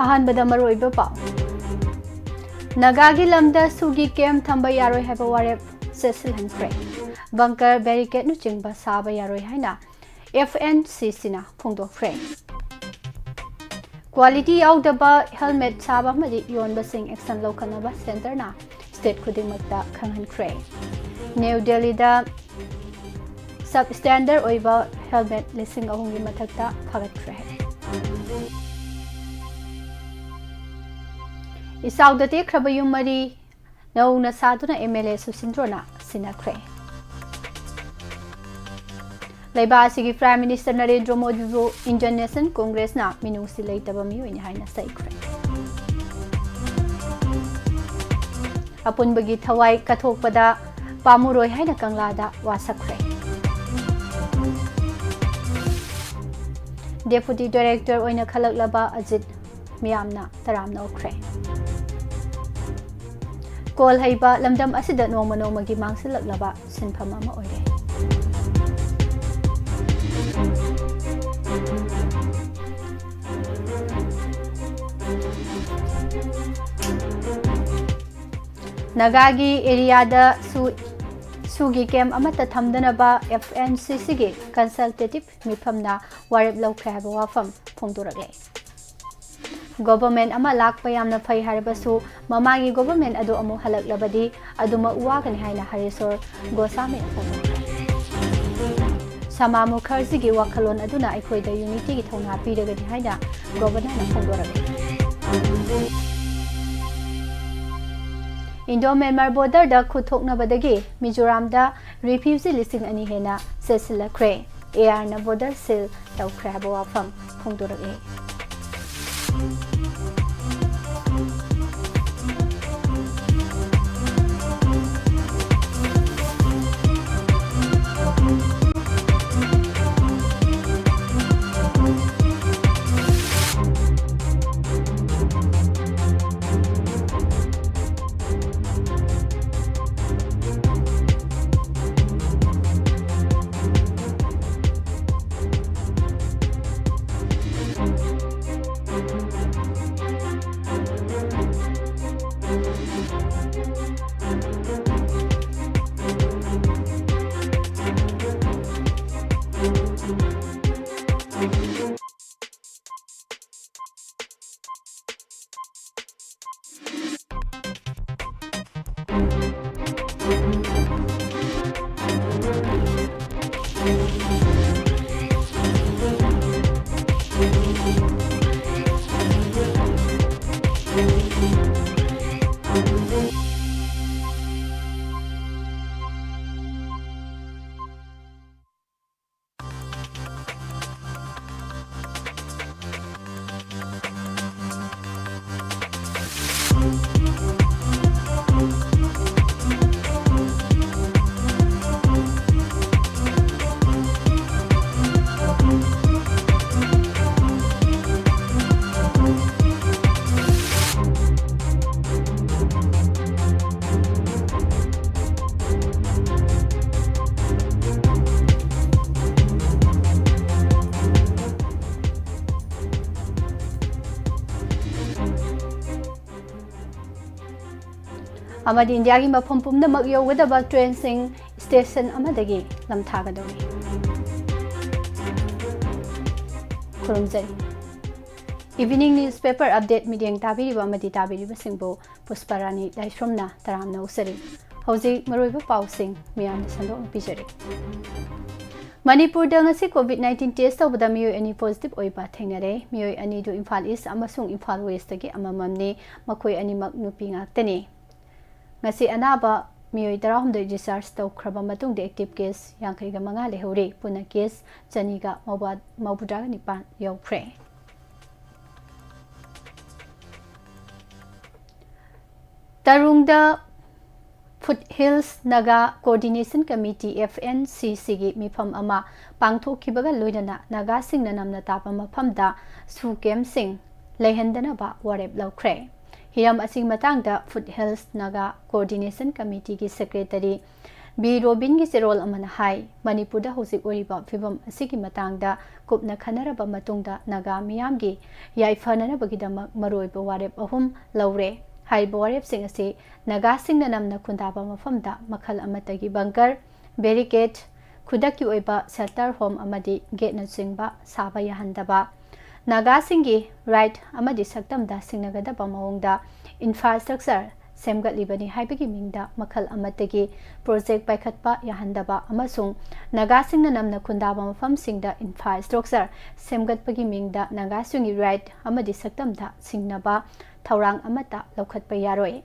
ꯑꯍꯥꯟꯕꯗ ꯃꯔꯨꯑꯣꯏꯕ ꯄꯥꯎ ꯅꯥꯒꯥꯒꯤ ꯂꯝꯗ ꯁꯨꯒꯤ ꯀꯦꯝ ꯊꯝꯕ ꯌꯥꯔꯣꯏ ꯍꯥꯏꯕ ꯋꯥꯔꯦꯞ ꯆꯦꯠꯁꯤꯜꯍꯟꯈ꯭ꯔꯦ ꯕꯪꯀꯔ ꯕꯦꯔꯤꯀꯦꯗꯅꯆꯤꯡꯕ ꯁꯥꯕ ꯌꯥꯔꯣꯏ ꯍꯥꯏꯅ FNCCꯅ ꯐꯣꯡꯗꯣꯛꯈ꯭ꯔꯦ ꯀ꯭ꯋꯥꯂꯤꯇꯤ ꯌꯥꯎꯗꯕ ꯍꯦꯜꯃꯦꯠ ꯁꯥꯕ ꯑꯃꯗꯤ ꯌꯣꯟꯕꯁꯤꯡ ꯑꯦꯛꯁꯟ ꯂꯧꯈꯠꯅꯕ ꯁꯦꯟꯇꯔꯅ ꯁ꯭ꯇꯦꯠ ꯈꯨꯗꯤꯡꯃꯛꯇ ꯈꯪꯍꯟꯈ꯭ꯔꯦ ꯅ꯭ꯌꯨ ꯗꯦꯜꯂꯤꯗ ꯁꯕ ꯁ꯭ꯇꯦꯟꯗꯔꯗ ꯑꯣꯏꯕ ꯍꯦꯜꯃꯦꯠ 3,000ꯒꯤ ꯃꯊꯛꯇ ꯐꯒꯠꯈ꯭ꯔꯦ ꯏꯆꯥꯎꯗ ꯇꯦꯛꯈ꯭ꯔꯕ ꯌꯨꯝ ꯃꯔꯤ ꯅꯧꯅ ꯁꯥꯗꯨꯅ MLA ꯁꯨꯁꯤꯟꯗ꯭ꯔꯣꯅ ꯁꯤꯟꯅꯈ꯭ꯔꯦ ꯂꯩꯕꯥꯛ ꯑꯁꯤꯒꯤ ꯄ꯭ꯔꯥꯏꯝ ꯃꯤꯅꯤꯁꯇꯔ ꯅꯔꯦꯟꯗ꯭ꯔ ꯃꯣꯗꯤꯕꯨ ꯏꯟꯗꯤꯌꯟ ꯅꯦꯁꯅꯦꯜ ꯀꯣꯡꯒ꯭ꯔꯦꯁꯅ ꯃꯤꯅꯨꯡꯁꯤ ꯂꯩꯇꯕ ꯃꯤꯑꯣꯏꯅꯤ ꯍꯥꯏꯅ ꯁꯩꯈ꯭ꯔꯦ ꯑꯄꯨꯟꯕꯒꯤ ꯊꯋꯥꯏ ꯀꯠꯊꯣꯛꯄꯗ ꯄꯥꯝꯃꯨꯔꯣꯏ ꯍꯥꯏꯅ ꯀꯪꯂꯥꯗ ꯋꯥꯁꯛꯈ꯭ꯔꯦ ꯗꯦꯄꯨꯇꯤ ꯗꯥꯏꯔꯦꯛꯇꯔ ꯑꯣꯏꯅ ꯈꯜꯂꯛꯂꯕ ꯑꯖꯤꯠ ꯃꯤꯌꯥꯝꯅ ꯇꯔꯥꯝꯅ ꯑꯣꯛꯈ꯭ꯔꯦ ꯀꯣꯜ ꯍꯩꯕ ꯂꯝꯗꯝ ꯑꯁꯤꯗ ꯅꯣꯡꯃ ꯅꯣꯡꯃꯒꯤ ꯃꯥꯡꯁꯤꯜꯂꯛꯂꯕ ꯁꯤꯟꯐꯝ ꯑꯃ ꯑꯣꯏꯔꯦ ꯅꯥꯒꯥꯒꯤ ꯑꯦꯔꯤꯌꯥꯗ ꯁꯨꯒꯤ ꯀꯦꯝ ꯑꯃꯠꯇ ꯊꯝꯗꯅꯕ FNCCꯒꯤ ꯀꯟꯁꯜꯇꯦꯇꯤꯚ ꯃꯤꯐꯝꯅ ꯋꯥꯔꯦꯞ ꯂꯧꯈ꯭ꯔꯦ ꯍꯥꯏꯕ ꯋꯥꯐꯝ ꯐꯣꯡꯗꯣꯔꯛꯂꯦ ꯒꯣꯚꯔꯟꯃꯦꯟꯠ ꯑꯃ ꯂꯥꯛꯄ ꯌꯥꯝꯅ ꯐꯩ ꯍꯥꯏꯔꯕꯁꯨ ꯃꯃꯥꯡꯒꯤ ꯒꯣꯚꯔꯟꯃꯦꯟꯠ ꯑꯗꯨ ꯑꯃꯨꯛ ꯍꯜꯂꯛꯂꯕꯗꯤ ꯑꯗꯨꯃꯛ ꯋꯥꯒꯅꯤ ꯍꯥꯏꯅ ꯍꯔꯤꯁꯣꯔ ꯒꯣꯁꯥꯃꯤꯅ ꯐꯣꯡꯗꯣꯛꯈ꯭ꯔꯦ ꯁꯃꯥ ꯃꯨꯈꯔꯖꯤꯒꯤ ꯋꯥꯈꯜꯂꯣꯟ ꯑꯗꯨꯅ ꯑꯩꯈꯣꯏꯗ ꯌꯨꯅꯤꯇꯤꯒꯤ ꯊꯧꯅꯥ ꯄꯤꯔꯒꯅꯤ ꯍꯥꯏꯅ ꯒꯣꯚꯔꯅꯔꯅ ꯐꯣꯡꯗꯣꯔꯛꯂꯦ ꯏꯟꯗꯣ ꯃ꯭ꯌꯥꯟꯃꯥꯔ ꯕꯣꯔꯗꯔꯗ ꯈꯨꯠ ꯊꯣꯛꯅꯕꯗꯒꯤ ꯃꯤꯖꯣꯔꯥꯝꯗ ꯔꯤꯐ꯭ꯌꯨꯖꯤ 2,000 ꯍꯦꯟꯅ ꯆꯦꯠꯁꯤꯜꯂꯛꯈ꯭ꯔꯦ ARꯅ ꯕꯣꯔꯗꯔ ꯁꯤꯜ ꯇꯧꯈ꯭ꯔꯦ ꯍꯥꯏꯕ ꯋꯥꯐꯝ ꯐꯣꯡꯗꯣꯔꯛꯂꯦ amadi Indiagi mafam pumnamak yaugadaba train-sing station amadagi lamthagadori. Kurumjari. Evening newspaper update meeting tabiriba amadi tabiriba singbo Pusparani Laishromna taramna usari. Hauji maruiba pausing miyamna sandok pijari. Manipurda ngasi COVID-19 test tawbada miyoi ani positive oiba thengnare. Miyoi ani du Imphal East amasung Imphal West tagi amamamni makoi animak nupi ngaktani. Ngasi anaba miyoi 100 discharge tawkraba matungda active case 55 lehore puna case chaniga maubudaga nipan yaukhre. Tarungda Foothills Naga Coordination Committee FNCC gi mifam ama pangthokhibaga loinana Naga sing nanamna tapa mafamda sukem sing leihandana ba warep laukhre. Hiram asing matangda Foothills Naga Coordination Committee gi Secretary B Robin gi serol amana hai Manipur da hosik oriba phibam asigi matangda kupna khanaraba matungda naga miyam gi yaifana bagidama maroiba warep ahum laure hai borep sing ase naga sing na namna khundaba mafamda makhal amatagi bunker barricade khudaki oiba shelter home amadi gate na singba saba yahandaba naga singi right amadi saktamda singnagadaba maungda infrastructure semgatlibani haibagi mingda makhal amatagi project paikhatpa yahandaba amasung naga singna namna khundaba mafam singda infrastructure semgatpagi mingda naga singi right amadi saktamda singnaba thaurang amata lokhatpa yaroi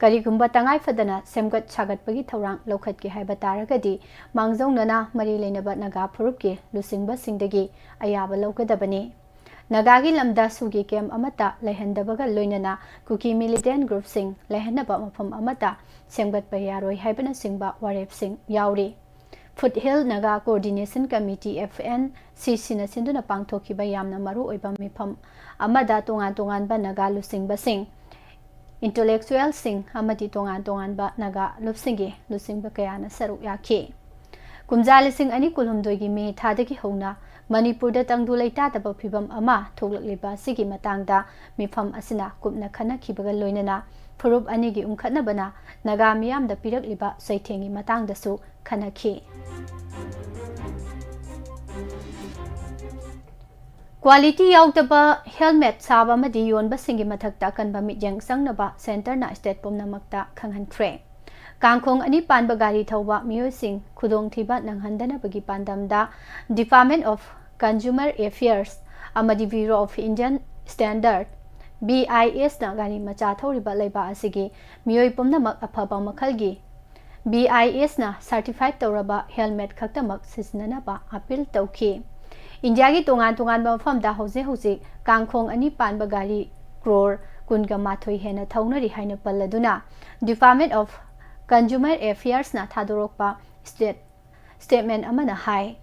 karigumba tangai fadana semgat sagatpagi thaurang lokhatki haiba taragadi mangjongna mari leinaba naga phurupki lusingba singdagi ayaba logadabani Nagagi lamda sugi kem amata lehendabaga loinana kuki militant group sing lehenaba mafam amata semgat bayaroi haibana singba warep sing yauri Foothill Naga Coordination Committee FNCC na sinduna pangthokiba yamna maru oiba mifam amada tongan ba naga lusingba sing intellectual sing amati tongan ba naga lupsingi lusingba kayana saru yakhi kumjali sing ani kulumdoigi me thadagi hona Manipur da tangdu leita taba phibam ama thoglakliba sigi matangda mifam asina kupna khana khibaga loinana phurup ani gi umkhatna bana naga miyam da pirakliba saithengi matangda su khana khi Quality yautaba helmet saba madi yonba singi mathakta kanba mityang sangnaba center na state pomnamakta khanghantre Kangkhong ani panba gari thawba miyoi sing khudong thiba nanghandana bagi pandamda Department of Consumer Affairs amadi Bureau of Indian Standard BIS na gari macha thoriba leiba asigi miyoi pomnamak aphaba makhalgi BIS na certified tawraba helmet khaktamak sisinanaba appeal tawki India gi tongan ba mafamda hoje Kangkhong ani panba gari crore kunga mathoi hena thaunari haina palladuna Department of Consumer Affairs na thadorokpa statement amana hai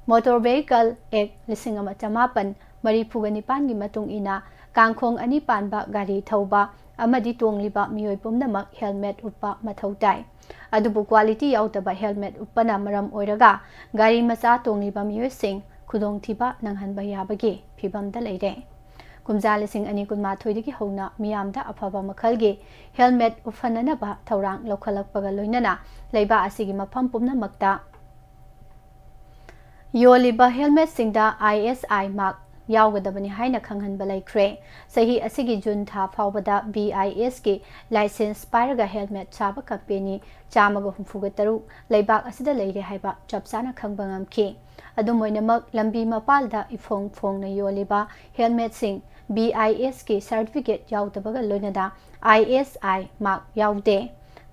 Motor Vehicle Act 1994 gi matung ina Kangkhong ani panba gari thauba amadi tongliba miyoi pumnamak helmet uppa mathau tai adubu quality yautaba helmet uppana maram oiraga gari macha tongliba miyoi sing khudong thiba nanghanba yabagi phibamda leire kumjali sing ani kunma thoidigi hona miyamda afaba makhalgi helmet ufananaba thaurang lokhalakpaga loinana leiba asigi mafam pumnamakta Yoliba helmet singda ISI mark yawgadabani haina khanghanba laikre sahi asigi jun tha fawbada BIS ki license pairaga helmet chaba company chamaga humfuga taru leibak asida leire haiba chapsana khangba ngamki adumoinamak lambi mapalda ifong na yoliba helmet sing BIS ki certificate yawdabaga loinada ISI mark yawde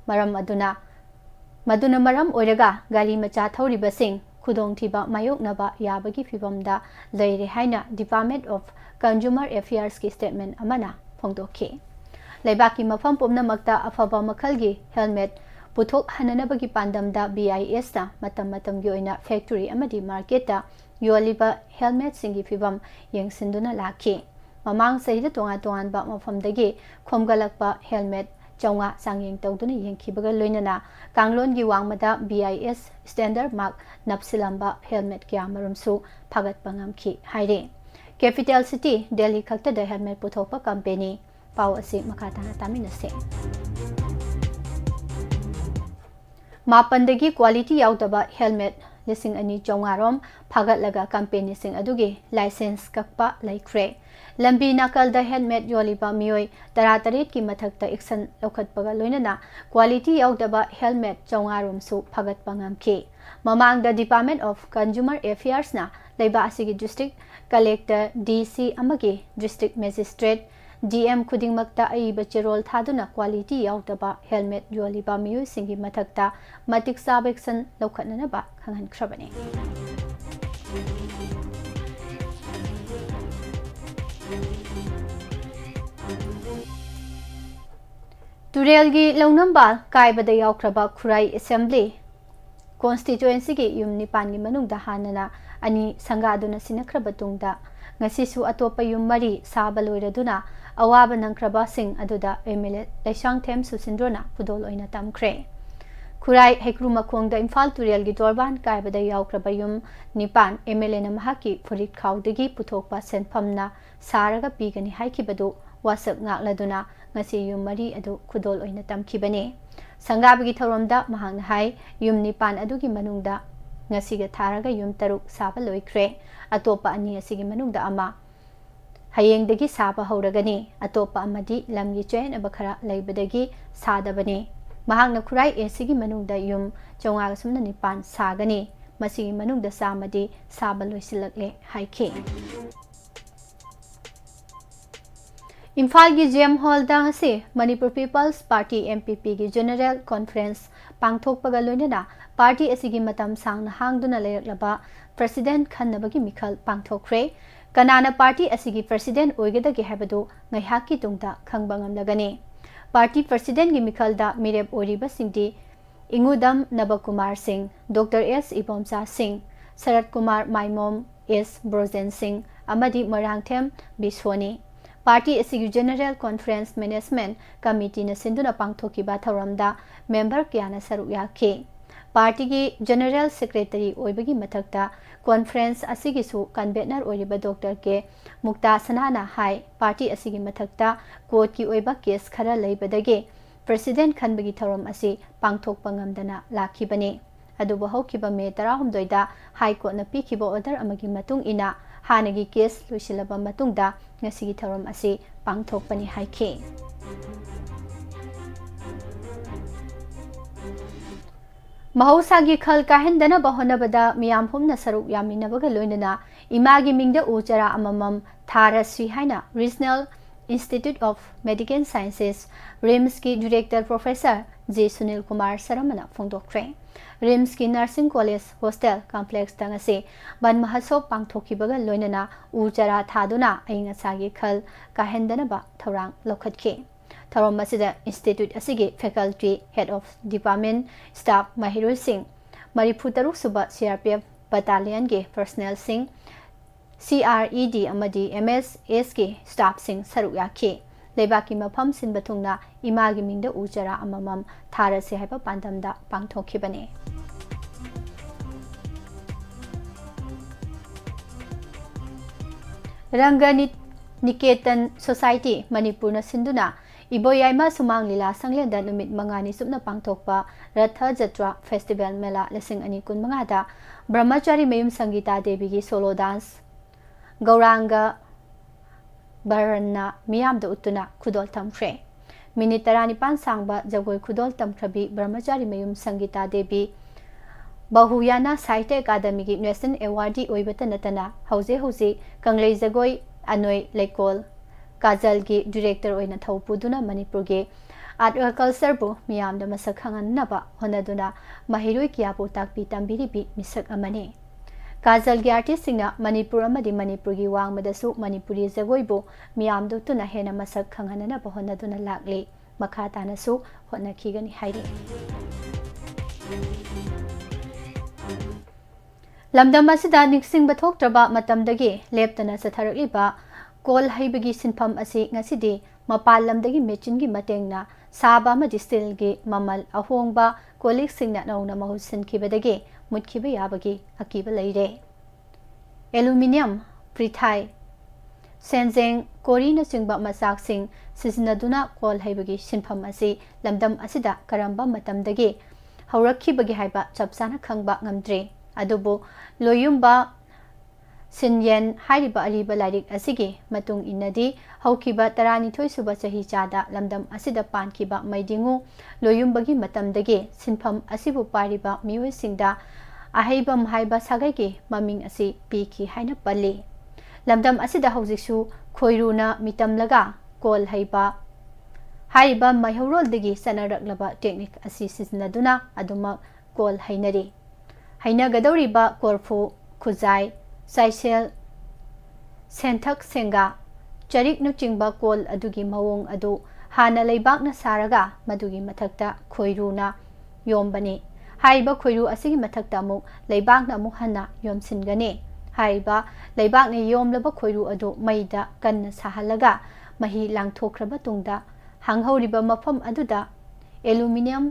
maram aduna maram oiraga gari macha thoriba sing khudong thiba mayoknaba yabagi phibamda leire haina Department of Consumer Affairs ki statement amana phongdokhi leibaki mafam pomnamakta afaba makhalgi helmet puthok hananabagi pandamda BIS na matam gi oina factory amadi market ta yoliba helmet singi phibam yengsinduna lakhi mamang sahida tongan ba mafamdagi khomgalakpa helmet chaunga sangyeng tawduna yengkhibaga loinana kanglon gi wangmada BIS standard mark napsilamba helmet kya marumsu phagat pangamkhi haire capital city Delhi khakta da helmet puthokpa company pau ase makatana taminase mapandagi quality yautaba helmet lising ani chaungarom phagatlaga company sing adugi license kakpa laikre lambi nakal da helmet yoliba miyoi tarataret ki mathakta action lokhatpaga loinana quality yaudaba helmet chaungarom su phagat pangamki mamang da Department of Consumer Affairs na leiba asigi district collector DC amagi district magistrate DM khudingmakta aiba cherol thaduna quality yaudaba helmet yoliba miyoi singi mathakta matik sab action lokhatnana ba khanghan khrabani Turelgi launambal kaibada yaukraba Khurai Assembly constituency gi yum nipan gi manungda hanana ani sangaduna sinakraba tungda ngasisu atopa yum mari saba loiraduna awaba nangkraba sing aduda MLA Laisang Them Susindrona pudol oina tamkre खुराई हेक्रू मखोंग इम्फाल तुरेल की तोरबान कायबद याउख्रब yum निपान MLA ना महाकी फुरित खाउदगी पुथोकपा सेनफमना सारगा पीगनी हाइखिबदु वासक ngakladuna ngasi yum mari adu khudol oina tamkhibane sangabgi thoromda mahang hai yum nipan adugi manungda ngasi ga tharaga yum taruk saba loikre atopa ani asigi manungda ama hayengdagi saba hauragani atopa amadi lamgi chain abakhara leibadagi sadabani mahang na khurai esigi manungda yum chonga sumna nipan sagani masigi manungda samadi saba loisilakle haike Imphal की जेम hall से Manipur people's party MPP की general conference पांगथोकपगा लोइनना party असिगी मतम सांगना हांगदुना लेरक्लबा प्रेसिडेंट खन्नबगी मिखल पांगथोखरे कनाना पार्टी असिगी प्रेसिडेंट ओइगदगे हैबदो ngaihakki tungda khangba ngamlagani party president की मिखलदा मिरेब ओरिबा सिंगदी Ingudam Nabakumar Singh doctor S Ibomsa Singh Sharad Kumar Maimom S Brojen Singh अमदी मरांगथेम बिसोनी पार्टी असिगी जनरल कॉन्फ्रेंस मैनेजमेंट कमिटी ने सिंधुना पांगथोकिबा थौरमदा मेंबर क्याना सरुक याखे पार्टी की जनरल सेक्रेटरी ओइबगी मथकता कॉन्फ्रेंस असिगिसु कन्वेनर ओइरिबा डॉक्टर के मुक्ता सनाना हाई पार्टी असिगी मथकता कोर्ट की ओइबा केस खरा लेबदगे प्रेसिडेंट खनबगी थौरम असि पांगथोकपा ngamdana लाखिबने अदुबो हौखिबा मे 16 दा हाई कोर्ट न पिखिबा ऑर्डर अमगी मतुंग इना हानगी केस लुसिलबा मतुंगदा ngasi थौरम असि पांगथोकपनि हाइखे महौसागी खल काहेंदना बहोनबदा मियाम हुमना सरुक यामिनबगा लोइनना इमागी मिंगदा उचरा अममम थारश्री हाइना regional institute of medical sciences RIMS की director professor J Sunil Kumar सरमना फोंदोक्रे रिम्स की नर्सिंग कॉलेज हॉस्टल कॉम्प्लेक्स तंगसे बन महसो पांगथोखिबगा लोइनना उचरा थादुना अइंगासागी खल काहेंदनबा थौरांग लौखतखे थौरम असिदा इंस्टीट्यूट असिगे faculty head of department staff महिरोई सिंह मरिफु तरुक सुबा CRPF बटालियन के पर्सनल सिंह CRED अमदी MSS के स्टाफ सिंह सरुक याखे लेबाकी मफम सिनबथुंगना इमागी मिंगदा उचरा अममम थारसे हाइबा पांदमदा पांगथोखिबने रंगनित निकेतन सोसाइटी मणिपुर सिंधुना इबोयाइमा सुमांग लीला संगलेंदा नुमित मंगानी सुपना पांगथोकपा रथ जत्रा फेस्टिवल मेला लिसिंग अनि कुन मंगादा ब्रह्मचारी मयुम संगीता देवी की सोलो डांस गौरांगा बरन्ना मियाम द उत्तुना खुदोल तमख्रे मिनिट 15 सांगबा जगोय खुदोल तमख्रबी ब्रह्मचारी मयुम संगीता देवी बहुयाना साहित्य अकादमी की नेशनल अवार्डी ओइबत नतना हौजे हौजे कंगले जगोय अनोय लेकोल काजल की डायरेक्टर ओइना थौपुदुना मणिपुर के आर्ट और कल्चर बो मियाम द मसक खंगनबा होनदुना महिरुई कियापो ताकपी तंबिरिबी मिसक अमने काजल की आर्टिस्ट सिंगना मणिपुर अमदी मणिपुर की वांगमदसु मणिपुरी जगोइबो मियाम दु तुना हेना मसक खंगनना होनदुना लागले मखा तानसु होनखिगनी हाइरे लमदम असिदा निक्सिंग बथोक्त्रबा मतमदगे लेप्तना सथरक्लिबा कोल हाइबगी सिनफम असि ngасidi मपाल लमदगी मेचिन की मतेंगना साबा अमदी स्टील की ममल अहोंगबा कोलिक सिंगना नौना महुसिन खिबदगे मुतखिबा याबगी अकीबा लैरे एल्यूमिनियम प्रिथाई सेंजेंग कोरीना चिंगबा मसाक सिंग सिजनदुना कोल हाइबगी सिनफम असि लमदम असिदा करंबा मतमदगे हौरखिबगी हाइबा चपसाना खंगबा ngamdre अदुबो लोयुम्बा सिनयन हाइरिबा अरिबा लाइरिक असिगे मतुंग इनदी हौखिबा 12 सुबा चही चादा लमदम असिदा पानखिबा मैदिंगु लोयुम्बगी मतमदगे सिनफम असिबु पारिबा मियोइसिंगदा अहैबम हाइबा सागैगे ममिंग असि पीखि हाइना पल्ले लमदम असिदा हौजिसु खोइरुना मितमलगा कोल हाइबा हाइबा मैहौरोलदगी सनरक्लबा टेक्निक असि सिजनदुना अदुमा कोल हाइनरे हाइनगदौरिबा कोरफो खुजाई साइसेल सेंथक सेंगा चरिक नुचिंगबा कोल अदुगी मवोंग अदु हाना लेबाकना सारगा मदुगी मथक्ता खोइरुना योमबने हाइबा खोइरु असिगी मथक्ता मु लेबाकना मु हना योमसिनगने हाइबा लेबाकने योमलबा खोइरु अदु मैदा कन्ना साहलगा मही लांगथोख्रबा तुंगदा हांगहौरिबा मफम अदुदा एल्यूमिनियम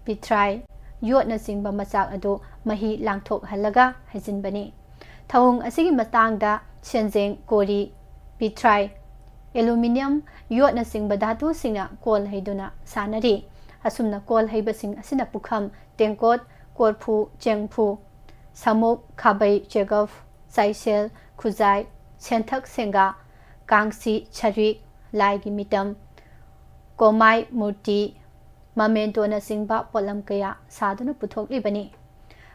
पिथ्राई ꯌꯣꯠꯅ ꯆꯤꯡꯕ ꯃꯆꯥꯛ ꯑꯗꯨ ꯃꯍꯤ ꯂꯥꯡꯊꯣꯛꯍꯜꯂꯒ ꯍꯩꯖꯤꯟꯕꯅꯤ꯫ ꯊꯧꯑꯣꯡ ꯑꯁꯤꯒꯤ ꯃꯇꯥꯡꯗ ꯁꯦꯟꯖꯦꯡ, ꯀꯣꯔꯤ, ꯄꯤꯊ꯭ꯔꯥꯏ, ꯑꯦꯂꯨꯃꯤꯅꯤꯌꯝ, ꯌꯣꯠꯅ ꯆꯤꯡꯕ ꯙꯥꯇꯨꯁꯤꯡꯅ ꯀꯣꯜ ꯍꯩꯗꯨꯅ ꯁꯥꯟꯅꯔꯤ꯫ ꯑꯁꯨꯝꯅ ꯀꯣꯜ ꯍꯩꯕꯁꯤꯡ ꯑꯁꯤꯅ ꯄꯨꯈꯝ, ꯇꯦꯡꯀꯣꯠ, ꯀꯣꯔꯐꯨ, ꯆꯦꯡꯐꯨ, ꯁꯃꯨꯛ, ꯈꯥꯕꯩ, ꯆꯦꯒꯞ, ꯆꯥꯏꯁꯦꯜ, ꯈꯨꯖꯥꯏ, ꯁꯦꯟꯊꯛ ꯁꯦꯡꯒꯥ, ꯀꯥꯡꯁꯤ, ꯁꯔꯤꯛ, ꯂꯥꯏꯒꯤ ꯃꯤꯇꯝ, ꯀꯣꯃꯥꯏ, ꯃꯨꯔꯇꯤ, ꯃꯃꯦꯟꯇꯣꯅꯆꯤꯡꯕ ꯄꯣꯠꯂꯝ ꯀꯌꯥ ꯁꯥꯗꯨꯅ ꯄꯨꯊꯣꯛꯂꯤꯕꯅꯤ꯫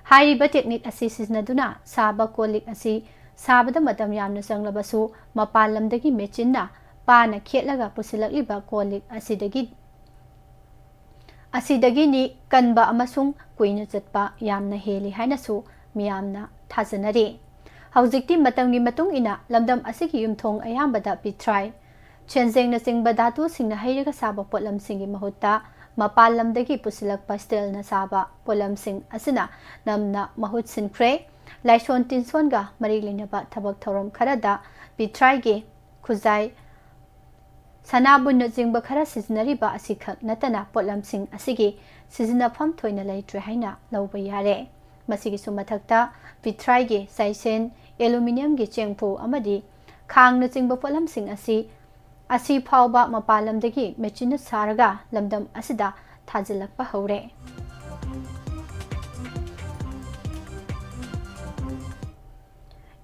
ꯍꯥꯏꯔꯤꯕ ꯇꯦꯛꯅꯤꯛ ꯑꯁꯤ ꯁꯤꯖꯤꯟꯅꯗꯨꯅ ꯁꯥꯕ ꯀꯣꯜꯂꯤꯛ ꯑꯁꯤ ꯁꯥꯕꯗ ꯃꯇꯝ ꯌꯥꯝꯅ ꯆꯪꯂꯕꯁꯨ ꯃꯄꯥꯟ ꯂꯝꯗꯒꯤ ꯃꯦꯆꯤꯟꯅ ꯄꯥꯅ ꯈꯦꯠꯂꯒ ꯄꯨꯁꯤꯜꯂꯛꯂꯤꯕ ꯀꯣꯜꯂꯤꯛ ꯑꯁꯤꯗꯒꯤꯅꯤ ꯀꯟꯕ ꯑꯃꯁꯨꯡ ꯀꯨꯏꯅ ꯆꯠꯄ ꯌꯥꯝꯅ ꯍꯦꯜꯂꯤ ꯍꯥꯏꯅꯁꯨ ꯃꯤꯌꯥꯝꯅ ꯊꯥꯖꯅꯔꯤ꯫ ꯍꯧꯖꯤꯛꯇꯤ ꯃꯇꯝꯒꯤ ꯃꯇꯨꯡ ꯏꯟꯅ ꯂꯝꯗꯝ ꯑꯁꯤꯒꯤ ꯌꯨꯝꯊꯣꯡ ꯑꯌꯥꯝꯕꯗ ꯄꯤꯊ꯭ꯔꯥꯏ, ꯁꯦꯟꯖꯦꯡꯅꯆꯤꯡꯕ ꯙꯥꯇꯨꯁꯤꯡꯅ ꯍꯩꯔꯒ ꯁꯥꯕ ꯄꯣꯠꯂꯝꯁꯤꯡꯒꯤ ꯃꯍꯨꯠꯇ ꯃꯄꯥꯟ ꯂꯝꯗꯒꯤ ꯄꯨꯁꯤꯜꯂꯛꯄ ꯁ꯭ꯇꯤꯜꯅ ꯁꯥꯕ ꯄꯣꯠꯂꯝꯁꯤꯡ ꯑꯁꯤꯅ ꯅꯝꯅ ꯃꯍꯨꯠ ꯁꯤꯟꯈ꯭ꯔꯦ꯫ ꯂꯥꯏꯁꯣꯟ ꯇꯤꯟꯁꯣꯟꯒ ꯃꯔꯤ ꯂꯩꯅꯕ ꯊꯕꯛ ꯊꯧꯔꯝ ꯈꯔꯗ ꯄꯤꯊ꯭ꯔꯥꯏꯒꯤ ꯈꯨꯖꯥꯏ, ꯁꯅꯥꯕꯨꯟꯅꯆꯤꯡꯕ ꯈꯔ ꯁꯤꯖꯤꯟꯅꯔꯤꯕ ꯑꯁꯤꯈꯛ ꯅꯠꯇꯅ ꯄꯣꯠꯂꯝꯁꯤꯡ ꯑꯁꯤꯒꯤ ꯁꯤꯖꯤꯟꯅꯐꯝ ꯊꯣꯏꯅ ꯂꯩꯇ꯭ꯔꯦ ꯍꯥꯏꯅ ꯂꯧꯕ ꯌꯥꯔꯦ꯫ ꯃꯁꯤꯒꯤꯁꯨ ꯃꯊꯛꯇ ꯄꯤꯊ꯭ꯔꯥꯏꯒꯤ ꯆꯥꯏꯁꯦꯟ, ꯑꯦꯂꯨꯃꯤꯅꯤꯌꯝꯒꯤ ꯆꯦꯡꯐꯨ ꯑꯃꯗꯤ ꯈꯥꯡꯅꯆꯤꯡꯕ ꯄꯣꯠꯂꯝꯁꯤꯡ ꯑꯁꯤ ꯐꯥꯎꯕ ꯃꯄꯥꯟ ꯂꯝꯗꯒꯤ ꯃꯦꯆꯤꯟꯅ ꯁꯥꯔꯒ ꯂꯝꯗꯝ ꯑꯁꯤꯗ ꯊꯥꯖꯤꯜꯂꯛꯄ ꯍꯧꯔꯦ꯫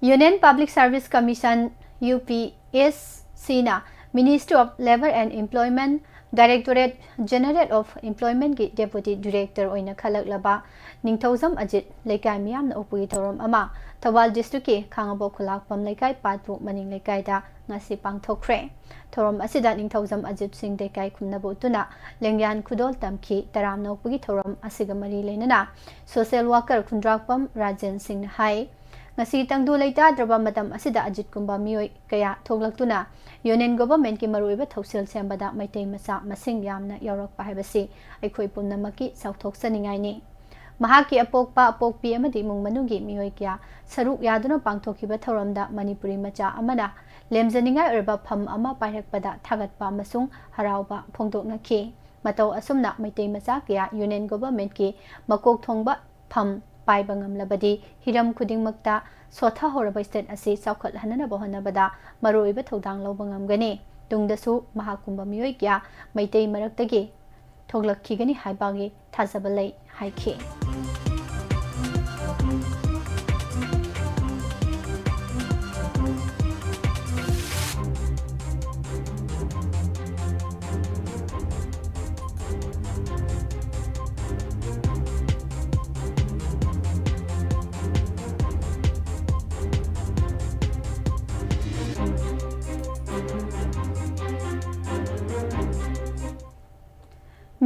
ꯌꯨꯅꯤꯌꯟ ꯄꯕ꯭ꯂꯤꯛ ꯁꯔꯚꯤꯁ ꯀꯝꯃꯤꯁꯟ UPSCꯅ ministry of labour and employment, directorate general of ꯏꯝꯄ꯭ꯂꯣꯏꯃꯦꯟꯠꯀꯤ ꯗꯦꯄꯨꯇꯤ ꯗꯤꯔꯦꯛꯇꯔ ꯑꯣꯏꯅ ꯈꯜꯂꯛꯂꯕ ꯅꯤꯡꯊꯧꯖꯝ ꯑꯖꯤꯠ ꯂꯩꯀꯥꯏ ꯃꯤꯌꯥꯝꯅ ꯑꯣꯛꯄꯒꯤ ꯊꯧꯔꯝ ꯑꯃ ꯊꯧꯕꯥꯜ ꯗꯤꯁꯇ꯭ꯔꯤꯛꯀꯤ ꯈꯥꯡꯉꯕꯣꯛ ꯈꯨꯜꯂꯥꯛꯄꯝ ꯂꯩꯀꯥꯏ ꯄꯥꯠꯄꯨ ꯃꯅꯤꯡ ꯂꯩꯀꯥꯏꯗ ꯉꯁꯤ ꯄꯥꯡꯊꯣꯛꯈ꯭ꯔꯦ꯫ ꯊꯧꯔꯝ ꯑꯁꯤꯗ ꯅꯤꯡꯊꯧꯖꯝ ꯑꯖꯤꯠ ꯁꯤꯡ ꯂꯩꯀꯥꯏ ꯈꯨꯟꯅꯕ ꯎꯠꯇꯨꯅ ꯂꯦꯡꯌꯥꯟ ꯈꯨꯗꯣꯜ ꯇꯝꯈꯤ꯫ ꯇꯔꯥꯝꯅ ꯑꯣꯛꯄꯒꯤ ꯊꯧꯔꯝ ꯑꯁꯤꯒ ꯃꯔꯤ ꯂꯩꯅꯅ ꯁꯣꯁꯤꯌꯦꯜ ꯋꯥꯔꯀꯔ ꯈꯨꯟꯗ꯭ꯔꯥꯛꯄꯝ ꯔꯥꯖꯦꯟ ꯁꯤꯡꯅ ꯍꯥꯏ, ꯉꯁꯤ ꯇꯪꯗꯨ ꯂꯩꯇꯥꯗ꯭ꯔꯕ ꯃꯇꯝ ꯑꯁꯤꯗ ꯑꯖꯤꯠꯀꯨꯝꯕ ꯃꯤꯑꯣꯏ ꯀꯌꯥ ꯊꯣꯛꯂꯛꯇꯨꯅ ꯌꯨꯅꯤꯌꯟ ꯒꯣꯚꯔꯟꯃꯦꯟꯠꯀꯤ ꯃꯔꯨꯑꯣꯏꯕ ꯊꯧꯁꯤꯜ ꯁꯦꯝꯕꯗ ꯃꯩꯇꯩ ꯃꯆꯥ ꯃꯁꯤꯡ ꯌꯥꯝꯅ ꯌꯥꯎꯔꯛꯄ ꯍꯥꯏꯕꯁꯤ ꯑꯩꯈꯣꯏ ꯄꯨꯝꯅꯃꯛꯀꯤ ꯆꯥꯎꯊꯣꯛꯆꯅꯤꯡꯉꯥꯏꯅꯤ꯫ ꯃꯍꯥꯛꯀꯤ ꯑꯄꯣꯛꯄ, ꯑꯄꯣꯛꯄꯤ ꯑꯃꯗꯤ ꯏꯃꯨꯡ ꯃꯅꯨꯡꯒꯤ ꯃꯤꯑꯣꯏ ꯀꯌꯥ ꯁꯔꯨꯛ ꯌꯥꯗꯨꯅ ꯄꯥꯡꯊꯣꯛꯈꯤꯕ ꯊꯧꯔꯝꯗ ꯃꯅꯤꯄꯨꯔꯤ ꯃꯆꯥ ꯑꯃꯅ ꯂꯦꯝꯖꯅꯤꯡꯉꯥꯏ ꯑꯣꯏꯔꯕ ꯐꯝ ꯑꯃ ꯄꯥꯏꯔꯛꯄꯗ ꯊꯥꯒꯠꯄ ꯑꯃꯁꯨꯡ ꯍꯔꯥꯎꯕ ꯐꯣꯡꯗꯣꯛꯅꯈꯤ꯫ ꯃꯇꯧ ꯑꯁꯨꯝꯅ ꯃꯩꯇꯩ ꯃꯆꯥ ꯀꯌꯥ ꯌꯨꯅꯤꯌꯟ ꯒꯣꯚꯔꯟꯃꯦꯟꯠꯀꯤ ꯃꯀꯣꯛ ꯊꯣꯡꯕ ꯐꯝ ꯄꯥꯏꯕ ꯉꯝꯂꯕꯗꯤ ꯍꯤꯔꯝ ꯈꯨꯗꯤꯡꯃꯛꯇ ꯁꯣꯠꯊꯍꯧꯔꯕ ꯁ꯭ꯇꯦꯠ ꯑꯁꯤ ꯆꯥꯎꯈꯠꯍꯟꯅꯕ ꯍꯣꯠꯅꯕꯗ ꯃꯔꯨꯑꯣꯏꯕ ꯊꯧꯗꯥꯡ ꯂꯧꯕ ꯉꯝꯒꯅꯤ꯫ ꯇꯨꯡꯗꯁꯨ ꯃꯍꯥꯛꯀꯨꯝꯕ ꯃꯤꯑꯣꯏ ꯀꯌꯥ ꯃꯩꯇꯩ ꯃꯔꯛꯇꯒꯤ ꯊꯣꯛꯂꯛꯈꯤꯒꯅꯤ ꯍꯥꯏꯕꯒꯤ ꯊꯥꯖꯕ ꯂꯩ ꯍꯥꯏꯈꯤ꯫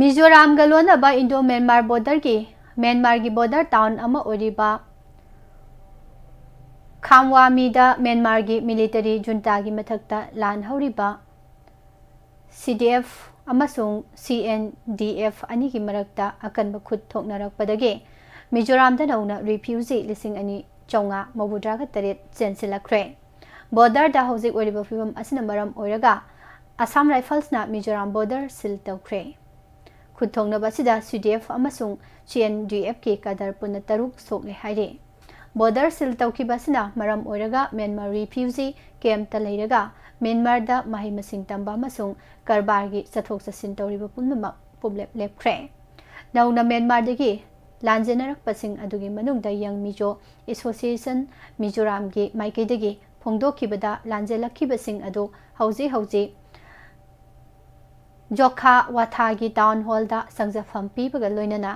ꯃꯤꯖꯣꯔꯥꯝꯒ ꯂꯣꯟꯅꯕ ꯏꯟꯗꯣ-ꯃ꯭ꯌꯥꯟꯃꯥꯔ ꯕꯣꯔꯗꯔꯒꯤ ꯃ꯭ꯌꯥꯟꯃꯥꯔꯒꯤ ꯕꯣꯔꯗꯔ ꯇꯥꯎꯟ ꯑꯃ ꯑꯣꯏꯔꯤꯕ ꯈꯥꯝꯋꯥꯃꯤꯗ ꯃ꯭ꯌꯥꯟꯃꯥꯔꯒꯤ ꯃꯤꯂꯤꯇꯔꯤ ꯖꯨꯟꯇꯥꯒꯤ ꯃꯊꯛꯇ ꯂꯥꯟ ꯍꯧꯔꯤꯕ CDF ꯑꯃꯁꯨꯡ CNDF ꯑꯅꯤꯒꯤ ꯃꯔꯛꯇ ꯑꯀꯟꯕ ꯈꯨꯠ ꯊꯣꯛꯅꯔꯛꯄꯗꯒꯤ ꯃꯤꯖꯣꯔꯥꯝꯗ ꯅꯧꯅ ꯔꯤꯐ꯭ꯌꯨꯖꯤ 2,938 ꯆꯦꯟꯁꯤꯜꯂꯛꯈ꯭ꯔꯦ꯫ ꯕꯣꯔꯗꯔꯗ ꯍꯧꯖꯤꯛ ꯑꯣꯏꯔꯤꯕ ꯐꯤꯚꯝ ꯑꯁꯤꯅ ꯃꯔꯝ ꯑꯣꯏꯔꯒ ꯑꯁꯥꯝ ꯔꯥꯏꯐꯜꯁꯅ ꯃꯤꯖꯣꯔꯥꯝ ꯕꯣꯔꯗꯔ ꯁꯤꯜ ꯇꯧꯈ꯭ꯔꯦ꯫ ꯈꯨꯠ ꯊꯣꯛꯅꯕ ꯑꯁꯤꯗ CDF ꯑꯃꯁꯨꯡ CNDFꯀꯤ ꯀꯥꯗꯔ ꯄꯨꯟꯅ 3 ꯁꯣꯛꯂꯦ ꯍꯥꯏꯔꯤ꯫ ꯕꯣꯔꯗꯔ ꯁꯤꯜ ꯇꯧꯈꯤꯕ ꯑꯁꯤꯅ ꯃꯔꯝ ꯑꯣꯏꯔꯒ ꯃ꯭ꯌꯥꯟꯃꯥꯔ ꯔꯤꯐ꯭ꯌꯨꯖꯤ ꯀꯦꯝꯞꯇ ꯂꯩꯔꯒ ꯃ꯭ꯌꯥꯟꯃꯥꯔꯗ ꯃꯍꯩ ꯃꯁꯤꯡ ꯇꯝꯕ ꯑꯃꯁꯨꯡ ꯀꯔꯕꯥꯔꯒꯤ ꯆꯠꯊꯣꯛ ꯆꯠꯁꯤꯟ ꯇꯧꯔꯤꯕ ꯄꯨꯝꯅꯃꯛ ꯄꯨꯝꯂꯦꯞ ꯂꯦꯞꯈ꯭ꯔꯦ꯫ ꯅꯧꯅ ꯃ꯭ꯌꯥꯟꯃꯥꯔꯗꯒꯤ ꯂꯥꯟꯖꯦꯟꯅꯔꯛꯄꯁꯤꯡ ꯑꯗꯨꯒꯤ ꯃꯅꯨꯡꯗ ꯌꯪ ꯃꯤꯖꯣ ꯑꯦꯁꯣꯁꯤꯌꯦꯁꯟ ꯃꯤꯖꯣꯔꯥꯝꯒꯤ ꯃꯥꯏꯀꯩꯗꯒꯤ ꯐꯣꯡꯗꯣꯛꯈꯤꯕꯗ ꯂꯥꯟꯖꯦꯜꯂꯛꯈꯤꯕꯁꯤꯡ ꯑꯗꯨ ꯍꯧꯖꯤꯛ ꯖꯣꯈꯥ ꯋꯥꯊꯥꯒꯤ ꯇꯥꯎꯟ ꯍꯣꯜꯗ ꯆꯪꯖꯐꯝ ꯄꯤꯕꯒ ꯂꯣꯏꯅꯅ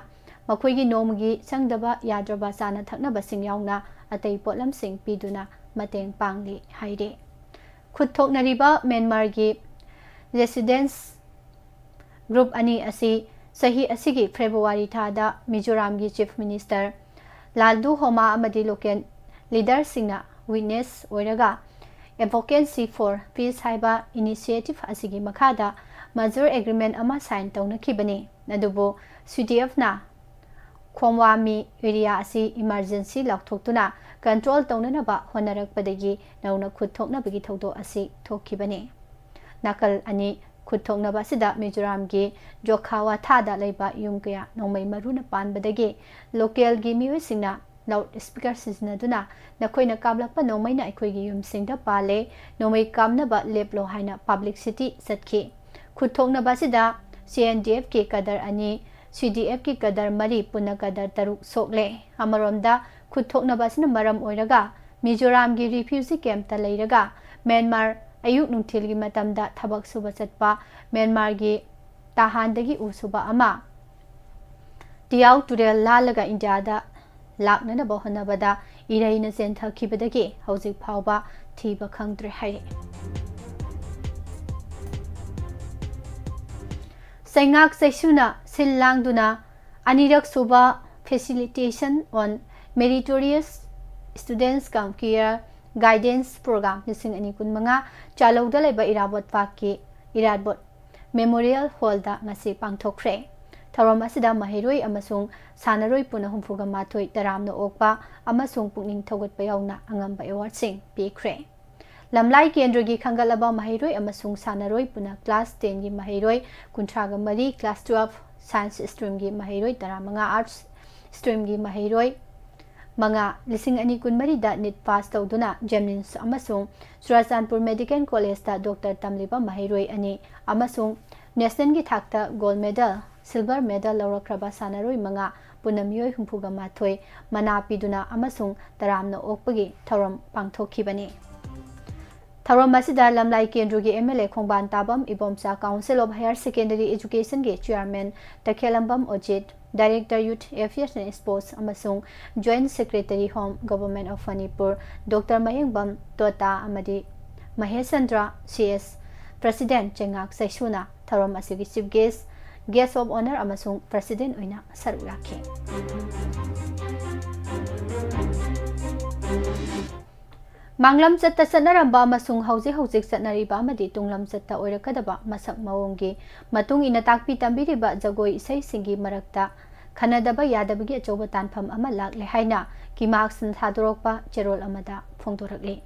ꯃꯈꯣꯏꯒꯤ ꯅꯣꯡꯃꯒꯤ ꯆꯪꯗꯕ ꯌꯥꯗ꯭ꯔꯕ ꯆꯥꯅ ꯊꯛꯅꯕꯁꯤꯡ ꯌꯥꯎꯅ ꯑꯇꯩ ꯄꯣꯠꯂꯝꯁꯤꯡ ꯄꯤꯗꯨꯅ ꯃꯇꯦꯡ ꯄꯥꯡꯂꯤ ꯍꯥꯏꯔꯤ꯫ ꯈꯨꯠ ꯊꯣꯛꯅꯔꯤꯕ ꯃ꯭ꯌꯥꯟꯃꯥꯔꯒꯤ ꯔꯦꯁꯤꯗꯦꯟꯁ ꯒ꯭ꯔꯨꯞ ꯑꯅꯤ ꯑꯁꯤ ꯆꯍꯤ ꯑꯁꯤꯒꯤ ꯐꯦꯕ꯭ꯔꯨꯋꯥꯔꯤ ꯊꯥꯗ ꯃꯤꯖꯣꯔꯥꯝꯒꯤ ꯆꯤꯐ ꯃꯤꯅꯤꯁꯇꯔ ꯂꯥꯜꯗꯨ ꯍꯣꯃꯥ ꯑꯃꯗꯤ ꯂꯣꯀꯦꯜ ꯂꯤꯗꯔꯁꯤꯡꯅ ꯋꯤꯠꯅꯦꯁ ꯑꯣꯏꯔꯒ ꯑꯦꯗꯚꯣꯀꯦꯁꯤ ꯐꯣꯔ ꯄꯤꯁ ꯍꯥꯏꯕ ꯏꯅꯤꯁꯤꯌꯦꯇꯤꯚ ꯑꯁꯤꯒꯤ ꯃꯈꯥꯗ ꯃꯖꯔ ꯑꯦꯒ꯭ꯔꯤꯃꯦꯟꯠ ꯑꯃ ꯁꯥꯏꯟ ꯇꯧꯅꯈꯤꯕꯅꯤ꯫ ꯑꯗꯨꯕꯨ CDFꯅ ꯈꯣꯝꯋꯥꯃꯤ ꯑꯦꯔꯤꯌꯥ ꯑꯁꯤ ꯏꯃꯥꯔꯖꯦꯟꯁꯤ ꯂꯥꯎꯊꯣꯛꯇꯨꯅ ꯀꯟꯇ꯭ꯔꯣꯜ ꯇꯧꯅꯅꯕ ꯍꯣꯠꯅꯔꯛꯄꯗꯒꯤ ꯅꯧꯅ ꯈꯨꯠ ꯊꯣꯛꯅꯕꯒꯤ ꯊꯧꯗꯣꯛ ꯑꯁꯤ ꯊꯣꯛꯈꯤꯕꯅꯤ꯫ ꯅꯥꯀꯜ ꯑꯅꯤ खुथोंगनबा सिदा मिजोराम गी जोखावा थादा लेबा युम कया नोमै मरुना पानबदगी लोकल गी मियोसिंगना लाउड स्पीकर सिजनदुना नखोइना काबलापा नोमैना अखोइगी युमसिंगदा पाले नोमै कामनबा लेपलो हाइना पब्लिसिटी सतखी खुथोंगनबा सिदा CNDF की कदर अनि CDF की कदर मरी पुना कदर तरुक सोकले अमरोमदा खुथोंगनबासिना मरम ओइरगा मिजोराम गी रिफ्यूजी कैंप ता लेरगा म्यांमार अयुक नुंथिलगी मतमदा थबक सुबा चटपा म्यांमार गी ताहानदगी उसुबा अमा Tiau तुरेल लालगा इंडियादा लाकननबा होनबदा इरैना चेंथखिबदगी हौजिक फावबा थीबा खंगद्रे हाइरे Saingak Saisuna Silangduna Anirak Suba Facilitation on Meritorious Students Come Career Guidance Program Nising Anikun Manga Chalauda Leba Irabot Paki Iradbot Memorial Hall da Ngasi Pangthokre Tharom Asida Mahiroi Amasung Sanaroi Puna Humfuga Matoi Taramno Okpa Amasung Pungning Thogot Payauna Angamba Award Sing Pikre Lamlai Kendrogi Kangalaba Mahiroi Amasung Sanaroi Puna Class 10 gi Mahiroi Kuntraga Mari Class 12 Science Stream gi Mahiroi Taramanga Arts Stream gi Mahiroi Manga Lising Ani Kunmari da Nit Pass Tawduna Gemnins Amasung Surachandpur Medical College da Dr. Tamliba Mahiroi Ani Amasung National gi Thakta Gold Medal Silver Medal Laurakraba Sanaroi Manga Punamyoi Humpuga Mathoi Mana Piduna Amasung Taramno Okpagi Tharom Pangthokhibani Tharom Masida Lamlai Kendrugi MLA Khongban Tabam Ibomsa Council of Higher Secondary Education ge Chairman Takhelambam Ojit Director Youth Affairs and Sports Amasung Joint Secretary Home Government of Manipur Dr. Mayengbam Tota Amadi Mahesandra CS President Chengak Saisuna Tharom Asigi Chief Guest of Honor Amasung President Oina Saru Yakhe Manglam Chatta Sanaramba Masung Hausi Hausik Satnariba Madi Tunglam Chatta Oirakadaba Masak Mawongi Matung Inatakpi Tambiriba Jagoi Isai Singi Marakta Kanadaba Yadabagi Achoba Tanpam Ama Lakle Haina Kimaksan Thadorokpa Cherol Amada Phongdorakle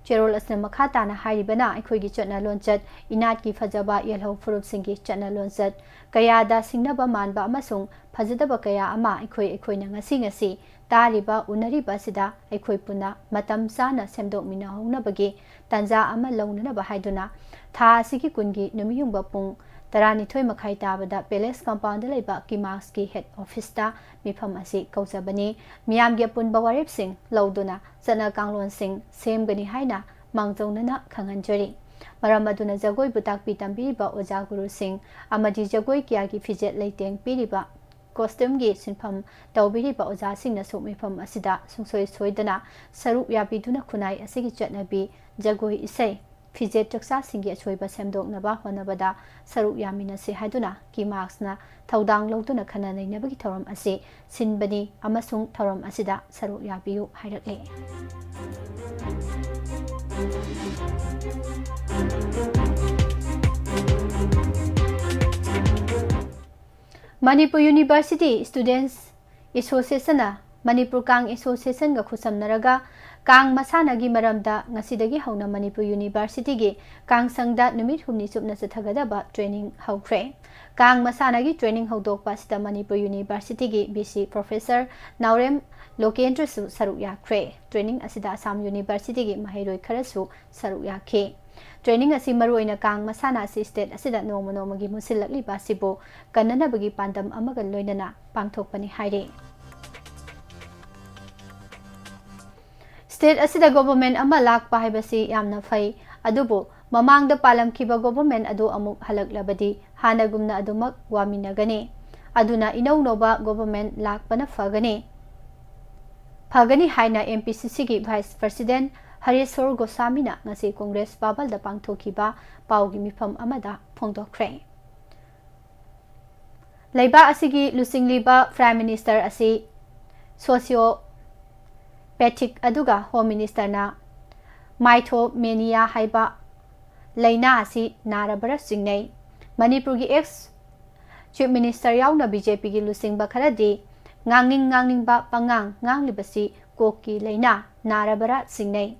Cherol Asna Makhatana Haribana Aikoigi Chatna Lonchat Inat ki Fajaba Yelho Furup Singi Chatna Lonchat Kayada Singnaba Manba Amasung Fajadaba Kaya Ama Aikoina Ngasi Tariba Unariba Sida Aikoi Puna Matam Sana Semdok Mina Hongnabagi Tanza Ama Launaba Haiduna Tha Siki Kungi Numiyumba Pung Tarani Toy Makai Tabada Palace Compound Leba Kimaski Head Office Ta Mifam Asi Kausabani Miam Gyapun Bawarip Singh Lauduna Sana Kanglon Singh Sem Gani Haina Mangzonana Kanganjari Maramaduna Jagoi Butak Pitambiriba Oja Guru Singh Amadi Jagoi Kiagi Fijet Leiteng Piriba Costume gi sinpham tawbiriba oja singna sumifam asida sungsoi soidana saruk yabiduna khunai asigi chatnabi jagoi isai fijet chaksa singi achoiba semdoknaba honabada saruk yamina se haiduna ki marksna thaudang loduna khana nainabagi thoram ase sinbani amasung thoram asida saruk yabiyu hairakle Manipur University Students Association Manipur Kang Association ga khusamnaraga Kang Masana gi maramda ngasidagi hauna Manipur University gi Kang Sangda numit humni supna chathagada training haukre Kang Masana gi training haudok pasida Manipur University gi BC Professor Naurem Lokendra su saruk yakre training asida Assam University gi mahiroi kharasu saruk yakhe Training asi maruina Kang Masana si state asida noma gi musilakli basibo kanana bagi pandam amaga loinana pangthokpani haire State asida government ama lakpa haibasi yamna fai adubo mamangda palamkhiba government adu amuk halaklabadi hanagumna adumak waminagani aduna inaunoba government lakpana fagani haina MPCC gi Vice President Harisor Gosamina ngasi Congress Babal da pangthokiba paugi mifam amada phongdokre Leiba asigi lusingliba Prime Minister asi socio Patrick aduga Home Minister na Mythomania haiba Leina asi narabara singnei Manipur gi ex Chief Minister yauna BJP gi lusingba kharadi ngangning ba pangang nganglibasi koki leina narabara singnei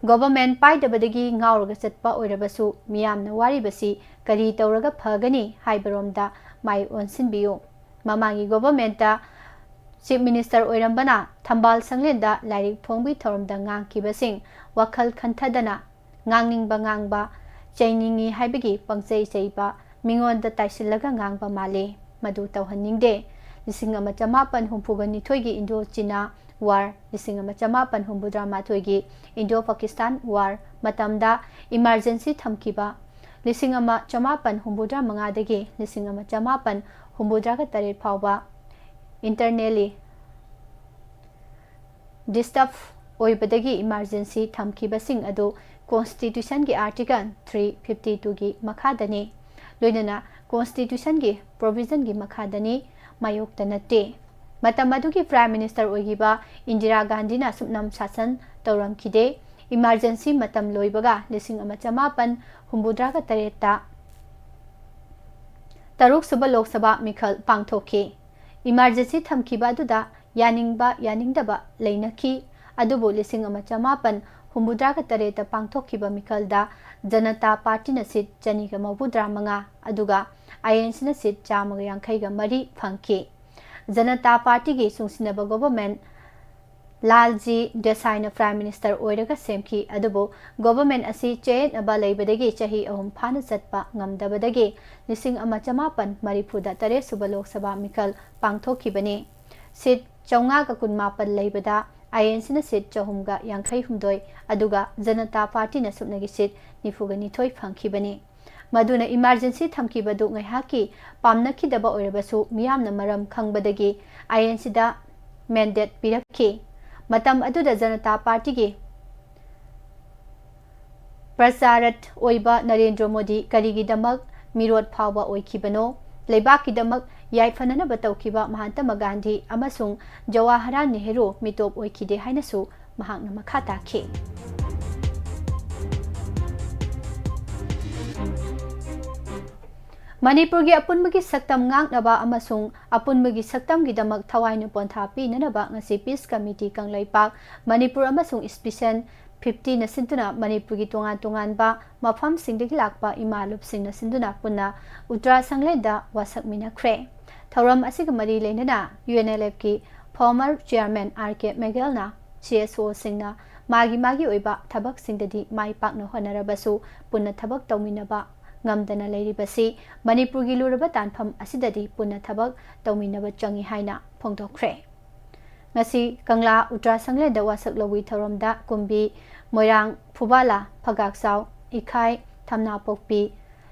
government paidabadagi ngauraga chatpa oirabasu miyamna waribasi kari tauraga phagani haibaromda mai onsinbiyu mamangi government ta Chief Minister oirambana Thambal Sanglenda Lairik Phongbi Thoromda ngangkibasing wakhal khanthadana ngangningba ngangba chainingi haibagi pangchai chaiba mingonda taisilaga ngangba male madu tawhanningde lising ama chamapan humphugani thoigi Indo China war lising ama chamapan humbudrama thoigi Indo Pakistan war matamda emergency thamkiba lising ama chamapan humbudra mangadagi lising ama chamapan humbudra ka taret phawba internally disturb oibadagi emergency thamkibasing adu constitution gi article 352 gi makhadani loinana constitution gi provision gi makhadani mayokta natte matam adugi prime minister oigiba Indira Gandhi na supnam shasan tawram khide emergency matam loibaga lising ama chamapan humbudra ka tareta taruk suba lok sabha mikhal pangthokhi emergency thamkiba duda yaningba yaningdaba leinaki adubu lising ama chamapan humbudra ka tareta pangthokhiba mikhalda janata party na sit chani ga mabudra manga aduga INC na sit chamaga yankhai ga mari phangki janata party gi sungsinaba government Lalji Desai na prime minister oiraga semki adubu government asi chain aba leibadagi chahi ahum phana chatpa ngamdabadagi lising ama chamapan marifuda tare suba lok sabha mikhal pangthokhibani sit chaunga ka kunmapan leibada INC na sit chahumga yankhai humdoi aduga janata party na supnagi sit nifugani thoi phangkhibani maduna emergency thamkibadu ngaihaki pamnakhidaba oirabasu miyamna maram khangbadagi INC da mandate pirakhi matam aduda janata party gi prasarat oiba Narendra Modi karigi damak mirot phawba oikhibano leibaki damak yaifanana bataukiba Mahatma Gandhi amasung Jawaharlal Nehru mitop oikhide hainasu mahakna makhata khi Manipur gi apunmagi saktam ngangnaba amasung apunmagi saktam gi damak thawaina pontha pinanaba ngasi peace committee kanglaipak Manipur amasung special 50 na sintuna Manipur gi tongan ba mafam singdagi lakpa imalup singna sinduna punna Uttara Sangleda wasak minakre thauram asiga mari leinana UNLF ki former chairman RK Megalna CSO singna magi oiba thabak singdadi mai pakna honarabasu punna thabak tawminaba ngamdana leiribasi Manipur gi luraba tanpham asidadi punna thabak tawminaba changi haina phongdokre ngasi Kangla Uttara Sangleda wasak lowi tharamda kumbi Moirang Phubala Phagaksaw Ikhai Thamna Pokpi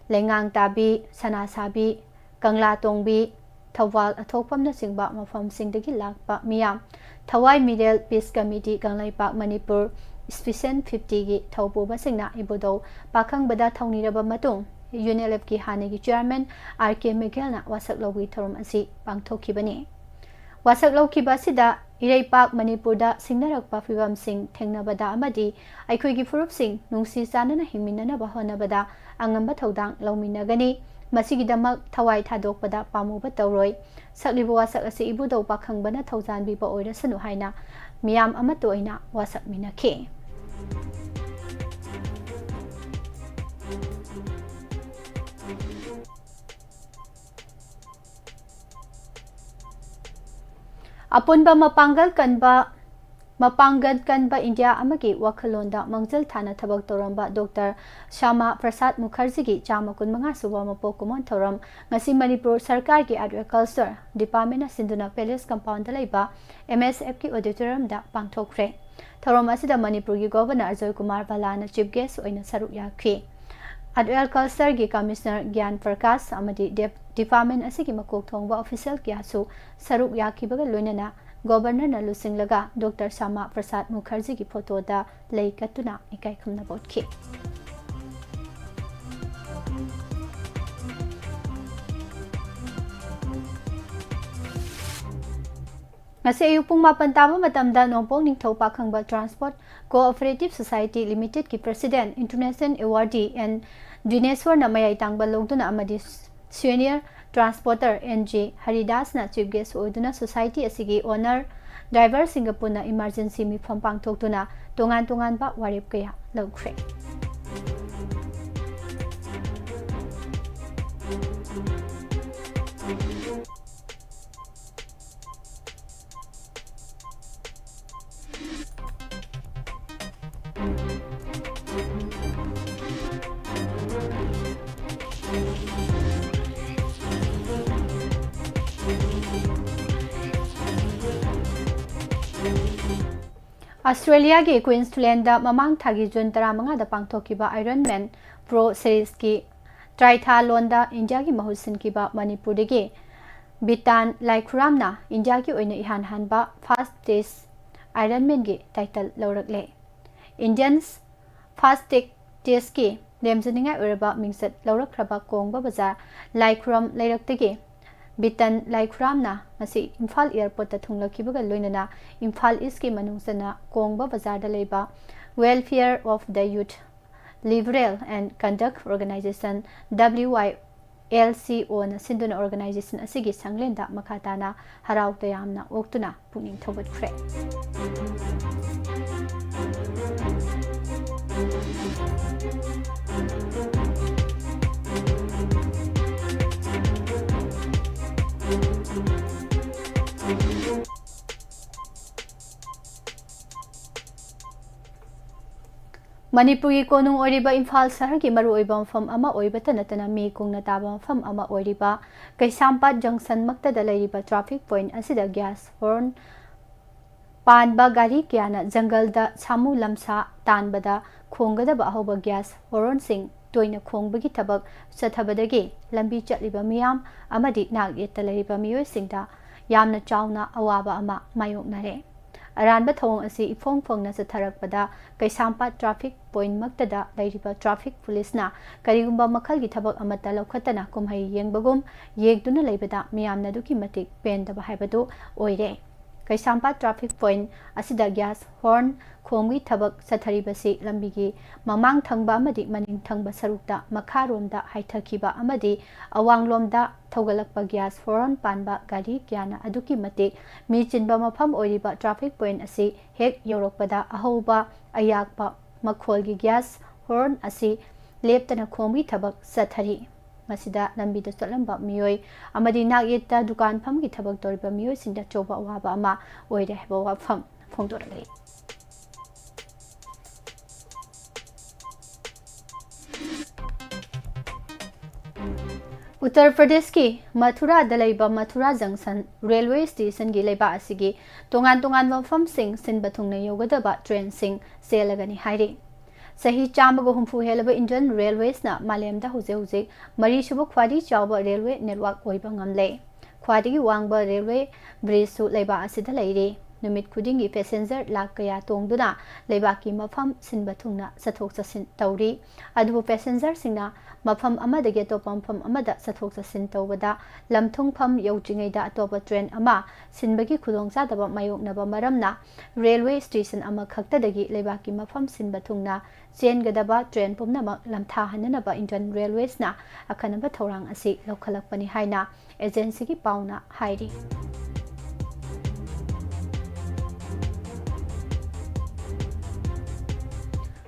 Lengang Tabi Sanasabi Kangla Tongbi Thawal Athopamna singba mafam singdagi lakpa miyam Thawai Middle Peace Committee Kanglaipak Manipur Special 50 gi thawpuba singna ibodo pakhang bada thawniraba matung UNLF ki hanegi chairman RK Megalna wasak lowi tharam asi pangthokhibani wasak lokhiba sida Iraipak Manipur da singnarakpa fibam sing thengnabada amadi aikhoigi furup sing nungsi chanana hingminana bahonabada angamba thodang lawminagani masigidamak thawai thadokpada pamuba tawroi sakliba wasak asi ibudo pakhangbana thawjanbi ba oirasanu haina miyam amato oina wasak minakhe Apunba mapanggal kanba India amagi wakhalonda mangjal thana thabak toramba Dr. Shama Prasad Mukherjee gi chamakun manga suba mapokumon thoram ngasi Manipur Sarkar gi Agriculture Department na Sinduna Palace compound laiba MSF ki auditorium da pangthokre thoram asida Manipur gi Governor Ajay Kumar Balana chief guest oina saruk yakhi Agriculture gi Commissioner Gyan Prakash amadi Department asigi makok thongba official kyasu saruk yakhibaga loinana Governor na lusinglaga Dr. Shama Prasad Mukherjee ki photo da lei katuna ikai khumna botki ngase ayupung mapan tama matamda nongpong ningthau pakhangba Transport Cooperative Society Limited ki President International Awardee and Dineswar na mayai tangba longduna amadi Senior Transporter NJ Haridas na chief guest oiduna society asigi owner driver पुनः emergency मिफम पांथोक्तुना तोंगान तोंगानबा वारेप कया लौख्रे। Australia के Queensland ममांग थागी जून 15 पांथोखिबा iron man pro series की ट्राइथालोन India की महुत सिनखिबा मणिपुर के बितान लाइखुरामना India की ओइना इहान हानबा फास्टेस्ट आयरन मैन की टाइटल लौरकले। इंडियंस फास्टेस्ट टेस्ट की लेमजनिंगा ओरबा मिंगसत लौरखरबा कोंगबा बाजार लाइखुराम लेरक्तगे बितन लाइखुरामना मसी इम्फाल एयरपोर्ट थुंगलखिबगा लोइनना इम्फाल ईस्ट की मनुंगसना कोंगबा बाजार लेबा welfare of the youth liberal and conduct organisation WAHONG न सिंधुना ऑर्गेनाइजेशन असिगी संगलेंदा मखाताना हराव तयामना ओक्तुना पुनिंग थोगतख्रे। मणिपुर की कोनुंग ओरिबा इम्फाल शहर की मरुओइबा मफम अमा ओइबता नतना मी कुंगना ताबा मफम अमा ओरिबा कैसामपाट जंक्शन मक्तदा लैरिबा ट्रैफिक पॉइंट असिदा गैस हॉर्न पानबा गाड़ी क्याना जंगलदा सामू लमसा तानबदा खोंगदबा अहोबा गैस हॉर्न सिंह तोइना खोंगबगी थबक सथबदगे लंबी चलिबा मियाम अमदि नाग येत्ता लैरिबा मियोइसिंगदा यामना चावना अवाबा अमा मायोकनारे। अरानबा थोंग असी इफोंग फोंगना चथरकपदा कैसामपाट ट्रैफिक पॉइंट मक्तदा लैरिबा ट्रैफिक पुलिसना करिगुंबा मखलगी थबक अमता लौखतना कुमहै येंगबगुम येगदुना लैबदा मियामना दुकी मतिक पेंदबा हाइबदु ओइरे। कैसामपाट ट्रैफिक पॉइंट असिदा गैस हॉर्न खोंगी थबक सथरिबसी लंबीगी ममांग थंगबा अमदि मनिंग थंगबा सरुकता मखारोमदा हाइथखिबा अमदि अवांगलोमदा थौगलकपा गैस हॉर्न पानबा गाड़ी क्याना अदुकी मतिक मी चिनबा मफम ओइरिबा ट्रैफिक पॉइंट असी हेक योरकपदा अहौबा अयाकपा मखोलगी गैस हॉर्न असी लेप्तना खोंगी थबक सथरी। मसिदा लंबीदा चलंबा मियोय अमदि नागयेता दुकान फमगी थबक तोरिबा मियोय सिंदा चोबा वाबा अमा ओइरे हेबा वाफम फोंदोरगले। उत्तर प्रदेश की मथुरा दलैबा मथुरा जंक्शन रेलवे स्टेशन की लेबा असिगी तोंगान तोंगान मफम सिंह सिनबा थुंगना योगदबा ट्रेन सिंह सेलगनी हाइरे। सही चामग हुंफु हेलब इंडियन रेलवेसना मालेमदा हुजे हुजे मरीसुब ख्वादी चावबा रेलवे नेटवर्क ओइबा ngamle ख्वादी वांगबा रेलवे ब्रिज लेबा असिदा लैरे। नुमित खुदिंगी पैसेंजर लाख कया तोंगदुना लेबाकी मफम सिनबा थुंगना सथोक चसिन तौरी। अदुबु पैसेंजर सिंगना मफम अमदगे अतोपा मफम अमदा सथोक चसिन तौबदा लमथुंगफम यौजिङैदा अतोपा ट्रेन अमा सिनबगी खुदोंचादबा मायोकनबा मरमना रेलवे स्टेशन अमा खक्तदगी लेबाकी मफम सिनबा थुंगना चेनगदबा ट्रेन पुमनमक लमथाहननबा इंडियन रेलवेसना अखनबा थौरांग असि लौखलकपनि हाइना एजेंसी की पाउना हाइरी।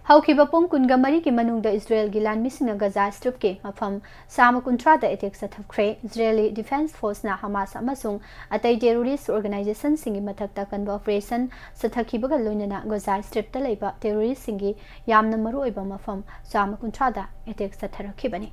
हौखिबा पुंग कुनगा मरी की मनुंगदा इजराइल की लानमिसिंग गजा स्ट्रिप के मफम साम कुंथ्रादा अटैक सथखरे। इजरायली डिफेंस फोर्सना हमास अमसुंग अतै टेरोरिस्ट ऑर्गेनाइजेशन सिंगी मथक्ता कनबा ऑपरेशन सथखिबगा लोइनना गजा स्ट्रिप लेबा टेरोरिस्ट सिंगी यामना मरुओइबा मफम साम कुंथ्रादा अटैक सथरखिबनी।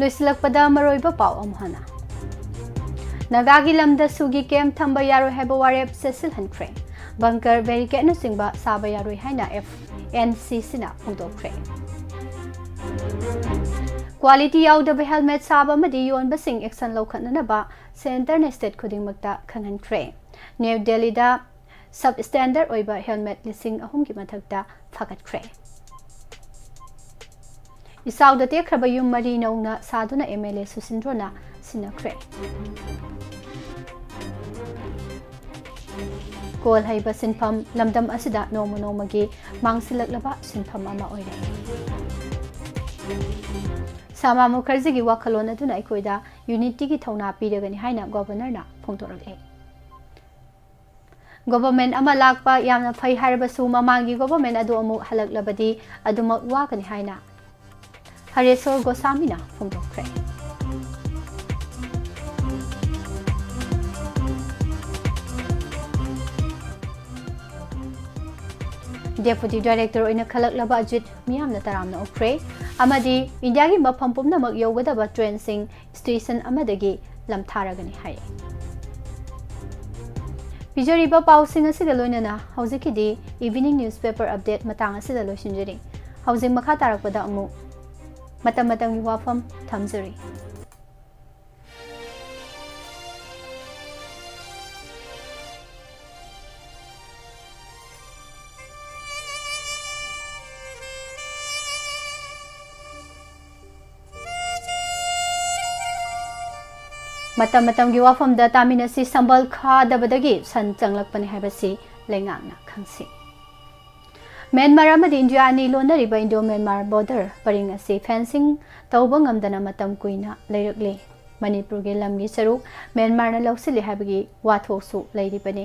लोइसलकपदा मरोइबा पाव अमहना नगागी लमदा सुगी केम थंबा यारोय हैबा वारेप सेसिल हनख्रे बंकर बैरिकेड न सिंबा साबा यारोय हाइना FNCC ना फोंदोखरे क्वालिटी याउदबा हेलमेट साबा मदि योनबसिंग एक्शन लौखननबा सेंटर ने स्टेट खुदिंगमक्ता खंगनख्रे न्यू दिल्ली दा सब स्टैंडर्ड ओइबा हेलमेट लिसिंग अहुम की मथक्ता फागतख्रे इसाउदा तेख्रबा युम मरी नौना साधुना MLA सुसिंद्रोना सिनख्रे कोल हाइबा सिनफम लमदम असिदा नोमो नोमगी मांगसिलकलबा सिनफम अमा ओइरे सामा मुखर्जी की वाखलोन अदुना अखोइदा यूनिटी की थौना पीरगनि हाइना गवर्नर ना फोंदोरले गवर्नमेंट अमा लाकपा यामना फै हारबसु ममांगी गवर्नमेंट अदु अमु हलकलबदी अदुमक वाकनि हाइना हरेश्वर गोस्वामीना फोंदोखरे डेप्यूटी डायरेक्टर ओइना खलकलबा अजित मियामना तरामना ओखरे अमदी इंडिया की मफम पुमनमक योगदबा ट्रेन सिंह स्टेशन अमदगी लमथारगनि हाय पिजरिबा पाउसिंग असिदा लोइनना हौजिकिदी इवनिंग न्यूज़पेपर अपडेट मतांग असिदा लोइसिनजरी हौजिंग मखा तारकपदा अमु मतम मतम की वाफम थमजरी मतम की वाफम दा तामिनसी संबल खादबदगी सन चंगलकपने हाइबसी लेंगांगना खंगसी म्यांमार अमदी इंडिया अनि लोनरिबा इंडो म्यांमार बॉर्डर परिंग असी फेंसिंग तौबा ngamdana matam kuina leirukle Manipur के लम की सरुक म्यांमार लौसिले हाबगी वाथोकसु लेरिबने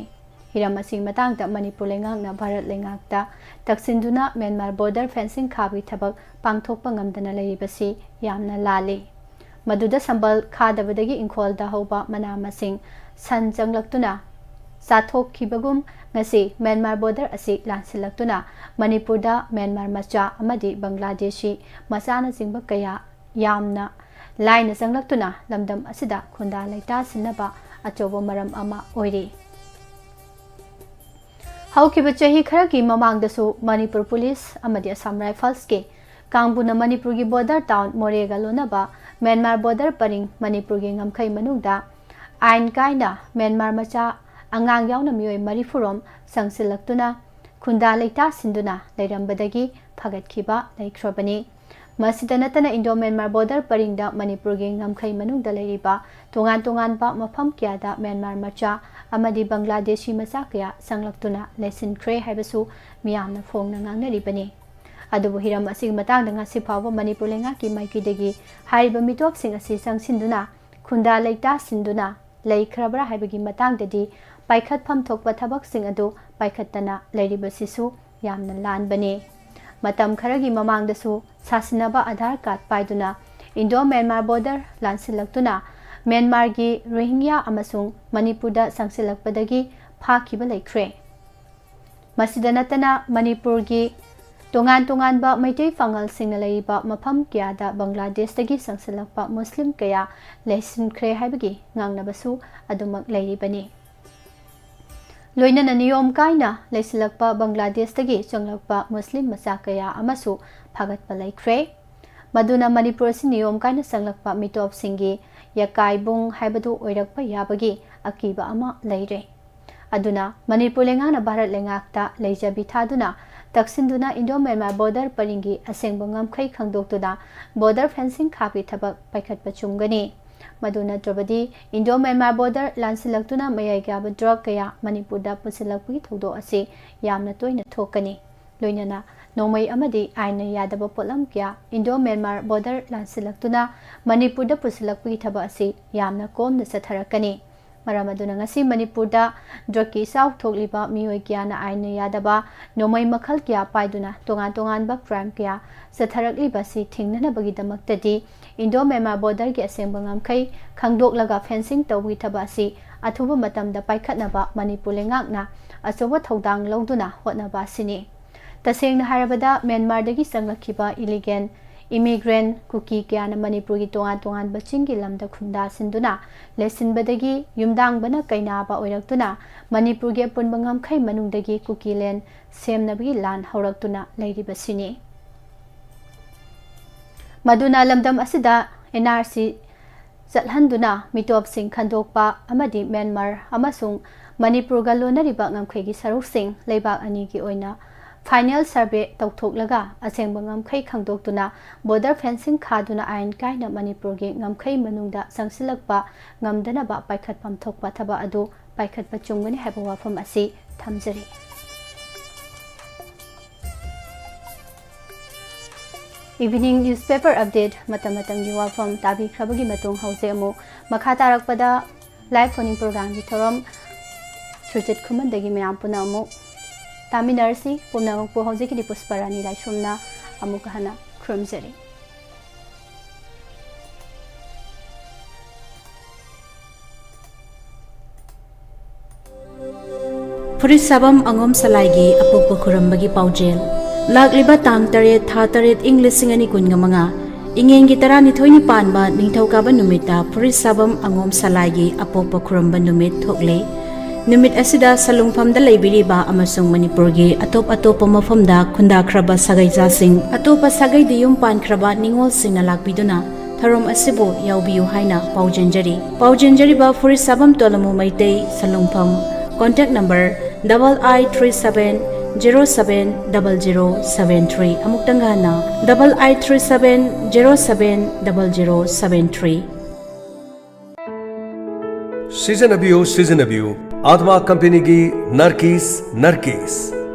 हिरम असिंग मतांगदा मणिपुर लेंगांगना भारत लेंगांगता तक्सिंदुना म्यांमार बॉर्डर फेंसिंग खाबी थबक पांगथोकपा ngamdana लेरिबसी यामना लाले मदुदा संबल खादबदगी इंखोलदा होबा मना मसिंग सन चंगलक्तुना साथोखिबगुम ngasi म्यांमार बॉर्डर असी लांसिलक्तुना मणिपुरदा म्यांमार मचा अमदी बांग्लादेशी मचाना चिंबा कया यामना लाइन चंगलक्तुना लमदम असिदा खुंदा लेता सिनबा अचोबो मरम अमा ओइरी हौखिबा चही खरा की ममांगदसु मणिपुर पुलिस अमदी असम राइफल्स के कांगबुना मणिपुर की बॉर्डर टाउन मोरेगा लोनबा म्यांमार बॉर्डर परिंग मणिपुर की ngमखै मनुदा आइन कायना म्यांमार मचा अंगांग यावना मियोय मरिफुरोम संगसिलक्तुना खुंदा लेता सिंदुना लेरंबदगी फगतखिबा लेख्रबनी मसिदा नतना इंडो म्यांमार बॉर्डर परिंगदा मणिपुर की ngमखै मनुदा लेरिबा तोंगान तोंगानबा मफम क्यादा म्यांमार मचा अमदी बांग्लादेशी मचा कया संगलक्तुना लेसिनख्रे हाइबसु मियामना फोंगना ngangnaribani अदुबु हिरम असिग मतांगदा ngasi फावबा मणिपुर लेंगा की माइकीदगी हारिबा मिटोप सिंग असि संगसिंदुना खुंदा लेता सिंदुना लेख्रबरा हाइबगी मतांगददी पाइखतफम थोकपा थबकसिंग अदु पाइखतना लेरिबसिसु यामना लानबने मतम खरगी ममांगदसु सासिनबा आधार कार्ड पाइदुना इंडो म्यांमार बॉर्डर लांसिलक्तुना म्यांमार की रोहिंग्या अमसुंग मणिपुरदा संगसिलक्पदगी फाखिबा लेख्रे मसिदा नतना मणिपुर की तोंगान तोंगानबा मैतै फंगल सिंगना लेरिबा मफम क्यादा बांग्लादेशदगी संगसिलक्पा मुस्लिम कया लेसिनख्रे हाइबगी ngangnabasु अदुमक लेरिबनी लोइनना नियम कायना लेसिलक्पा बांग्लादेशदगी चंगलक्पा मुस्लिम मचा कया अमसु फागतपा लेख्रे मदुना मणिपुर सि नियम कायना संगलक्पा मिटोप सिंगी यकाइबुंग हाइबदु ओइरक्पा याबगी अकीबा अमा लेरे अदुना मणिपुर लेंगाना भारत लेंगाक्ता लेजबी थादुना तक्सिंदुना इंडो म्यांमार बॉर्डर परिंगी असेंबा ngamkhै खंगदोक्तुना बॉर्डर फेंसिंग खापी थबक पाइखतपा चुंगनी मदुना द्रबदी इंडो म्यांमार बॉर्डर लांसिलक्तुना मयाइगाब ड्रग कया मणिपुरदा पुसिलक्पगी थौदो असे यामना तोइना थोकनी लोइनना नोमई अमदी आइन यादबा पोलम क्या इंडो म्यांमार बॉर्डर लांसिलक्तुना मणिपुरदा पुसिलक्पगी थबा असे यामना कोमना सथरकनी मरम अदुना ngasi मणिपुरदा ड्रग साउ थोकलिबा मियोय क्याना आइन यादबा नोमई मखल क्या पाइदुना तोंगान तोंगानबा क्राइम क्या सथरकलिबासी थिंगनबगीदमक्तदी इंडो म्यांमार बॉर्डर की असेंबा ngamkhै खंगदोकलगा फेंसिंग तौगी थबासी अथुबा मतमदा पाइखतनबा मणिपुर लेंगाकना अचौबा थौदांग लौदुना होतनबा सिनी तसेंगना हारबदा म्यांमारदगी संगलखिबा illegal immigrant kuki kayana Manipur gi tongan tongan baching gi lamda khunda sinduna lesinbadagi yumdang bana kainaba oiraktuna Manipur gi punba ngamkhai manungdagi kuki len semnabagi lan hawraktuna leiribasini maduna lamdam asida NRC Zalhanduna mitop sing khandokpa amadi Myanmar amasung Manipur ga lonariba ngamkhai gi saruk sing leibak ani gi oina final survey tawthoklaga asengba ngamkhai khangdoktuna border fencing khaduna ain kaina Manipur gi ngamkhai manungda sangsilakpa ngamdana ba paikhatpam thokpa thaba adu paikhatpa chungani haba wafam asi thamjari Evening newspaper update matamatang yuwa from tabi krabagi matung hause amu makha tarakpada live phoning program gi thorom churchet khuman dagi mayam puna amu taminarsi pumna mukpo hause ki pusparani laishumna amu kahana krumjari Furit sabam angom salaigi apokpa khurambagi paujel Lagliba tang taret tha taret English ani kunga manga ingengi tarani thoini panba ningthauka ba numita Furit sabam angom salaigi apokpa khuramba numit thokle numit asida salungfamda leibiriba amasung Manipurgi atop mafamda khunda khraba sagai jasing atopa sagai diyum pan khraba ningol singna lakbiduna tharom asibo yaubiyu haina paujenjari ba Furit sabam tolamu maitei salungfam contact number I37 070073 amuktangana I37 070073 Season Abiyu Atma Company gi Narkis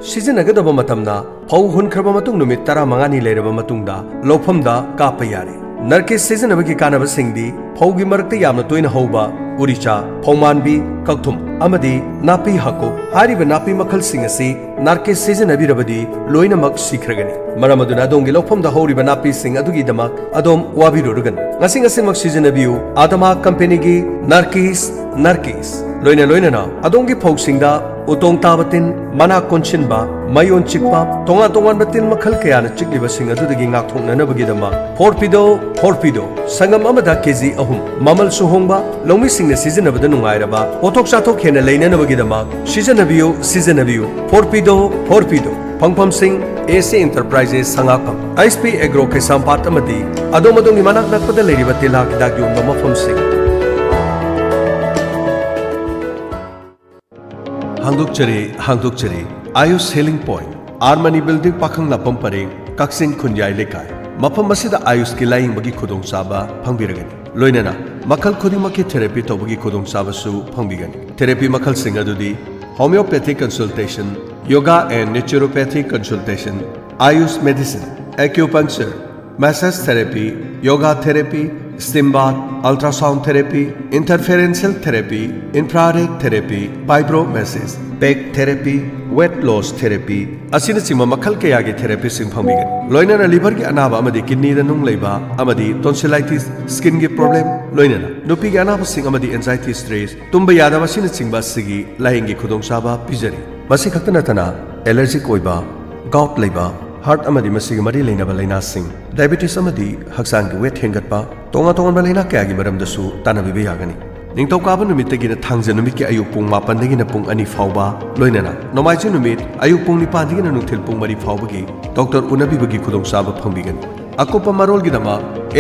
Season agadaba matamna Pau hun khraba matung numit tara mangani leiraba matungda lofamda kapa yare Narkis season abagi kanaba singdi Pau gi marakta yamna toina hauba Uricha Paumanbi Kakthum amadi Napi Hakuk hariba Napi makhal sing asi Narkis season abirabadi loinamak sikragani maramaduna adongi lofamda horiba Napi sing adugi damak adom wabirurugan ngasi mak season abiyu Adama company gi Narkis loina na adongi phoksingda utong tabatin mana konshinba mayon chikpa tongan batin makhal kaya na chikliba sing adudagi ngakthongna nabagi dama porpido sangam amada kg ahum mamal suhongba lomi sing na season abada nungairaba pothok chathok khena leina nabagi dama season abiyu porpido Pangpam Singh AC Enterprises Sangakam ISP Agro Kesampat amadi adomadongi manak nakpada leiriba tilak dagyu mafam sing Hangdukchari Ayush Healing Point Armani Building Pakhang Lapam Pareng Kaksing Khunjai Lekai Mafam masida Ayush ki laing bagi khudong saba phangbiragani loinana makhal khudimaki therapy tobagi khudong saba su phangbigani therapy makhal sing adudi homeopathic consultation yoga and naturopathic consultation Ayush medicine acupuncture massage therapy yoga therapy steam bath ultrasound therapy interferential therapy infrared therapy vibromassage back therapy weight loss therapy asina sima makhal kaya gi therapy sing phamigan loinana liver gi anaba amadi kidney da nung leiba amadi tonsillitis skin gi problem loinana nupi gi anaba sing amadi anxiety stress tumba yada masina singba sigi laing gi khudong saba pijari masi khaktana tana allergic oiba gout leiba heart amadi masigi mari leinaba laina sing diabetes amadi haksang gi weight hengatpa tonga balaina kaya gi maram dasu tanabi be yagani Ningtaukaban numit tagina thangja numit ki ayuk pung 8 dagina pung 2 fauba loinana nomaiji numit ayuk pung 9 dagina nungthil pung 3 faubagi doctor unabi bagi khudong saba phangbigan akopa marol gi dama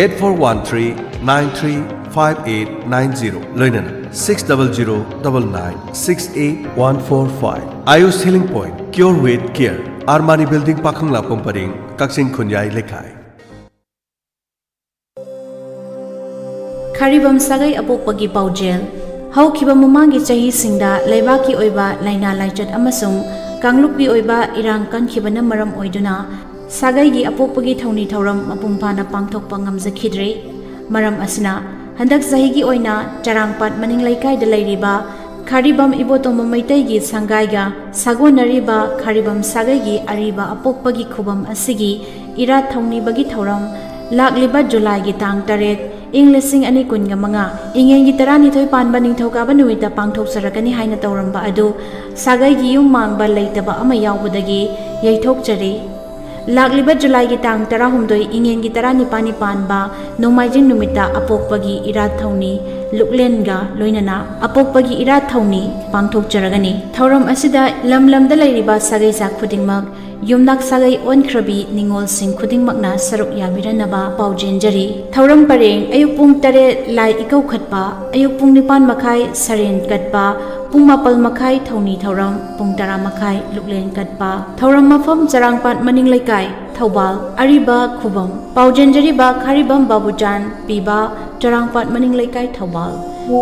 8413935890 loinana 6009968145 Ayush Healing Point Cure with Care Armani Building Pakhangla Pamparing Kaksing Khunjai Lekai Kharibam sagai apokpagi paujel haukiba mumangi chahi singda leibaki oiba laina laichat amasung kanglukbi oiba irang kankhibana maram oiduna sagai gi apokpagi thauni thauram mapungphana pangthokpa ngamjakhidre maram asina handak sahi gi oina charangpat maning laikai da leiriba Kharibam ibotom maitai gi sangai ga sagonariba Kharibam sagai gi ariba apokpagi khubam asigi ira thauni bagi thauram lagliba July gi tang taret English ani kunga manga ingengi tarani thoi panba ningthoka ba nuita pangthok sarakani haina tawramba adu sagai gi yum mangba leitaba ama yawbudagi yaithok chari ꯂꯥꯛꯂꯤꯕ ꯖꯨꯂꯥꯏꯒꯤ ꯇꯥꯡ 16 ꯏꯉꯦꯟꯒꯤ 19 ꯄꯥꯟꯕ ꯅꯣꯡꯃꯥꯏꯖꯤꯡ ꯅꯨꯃꯤꯠꯇ ꯑꯄꯣꯛꯄꯒꯤ ꯏꯔꯥꯠ ꯊꯧꯅꯤ ꯂꯨꯛꯂꯦꯟꯒ ꯂꯣꯏꯅꯅ ꯑꯄꯣꯛꯄꯒꯤ ꯏꯔꯥꯠ ꯊꯧꯅꯤ ꯄꯥꯡꯊꯣꯛꯆꯔꯒꯅꯤ ꯊꯧꯔꯝ ꯑꯁꯤꯗ ꯂꯝ ꯂꯝꯗ ꯂꯩꯔꯤꯕ ꯁꯥꯒꯩꯁꯥ ꯈꯨꯗꯤꯡꯃꯛ ꯌꯨꯝꯅꯥꯛ ꯁꯥꯒꯩ ꯑꯣꯟꯈ꯭ꯔꯕꯤ ꯅꯤꯡꯉꯣꯜꯁꯤꯡ ꯈꯨꯗꯤꯡꯃꯛꯅ ꯁꯔꯨꯛ ꯌꯥꯕꯤꯔꯅꯕ ꯄꯥꯎꯖꯦꯟꯖꯔꯤ ꯊꯧꯔꯝ ꯄꯔꯦꯡ ꯑꯌꯨꯛ ꯄꯨꯡ 8 ꯂꯥꯏ ꯏꯀꯧꯈꯠꯄ ꯑꯌꯨꯛ ꯄꯨꯡ 9:30 ꯁꯔꯦꯟ ꯀꯠꯄ ꯄꯨꯡ 9:30 ꯊꯧꯅꯤ ꯊꯧꯔꯝ ꯄꯨꯡ 10:30 ꯂꯨꯛꯂꯦꯟ ꯀꯠꯄ ꯊꯧꯔꯝ ꯃꯐꯝ ꯆꯔꯥꯡꯄꯥꯠ ꯃꯅꯤꯡ ꯂꯩꯀꯥꯏ ꯊꯧꯕꯥꯜ ꯑꯔꯤꯕ ꯈꯨꯕꯝ ꯄꯥꯎꯖꯦꯟꯖꯔꯤꯕ ꯈꯥꯔꯤꯕꯝ ꯕꯥꯕꯨꯆꯥꯟ ꯄꯤꯕ ꯆꯔꯥꯡꯄꯥꯠ ꯃꯅꯤꯡ ꯂꯩꯀꯥꯏ ꯊꯧꯕꯥꯜ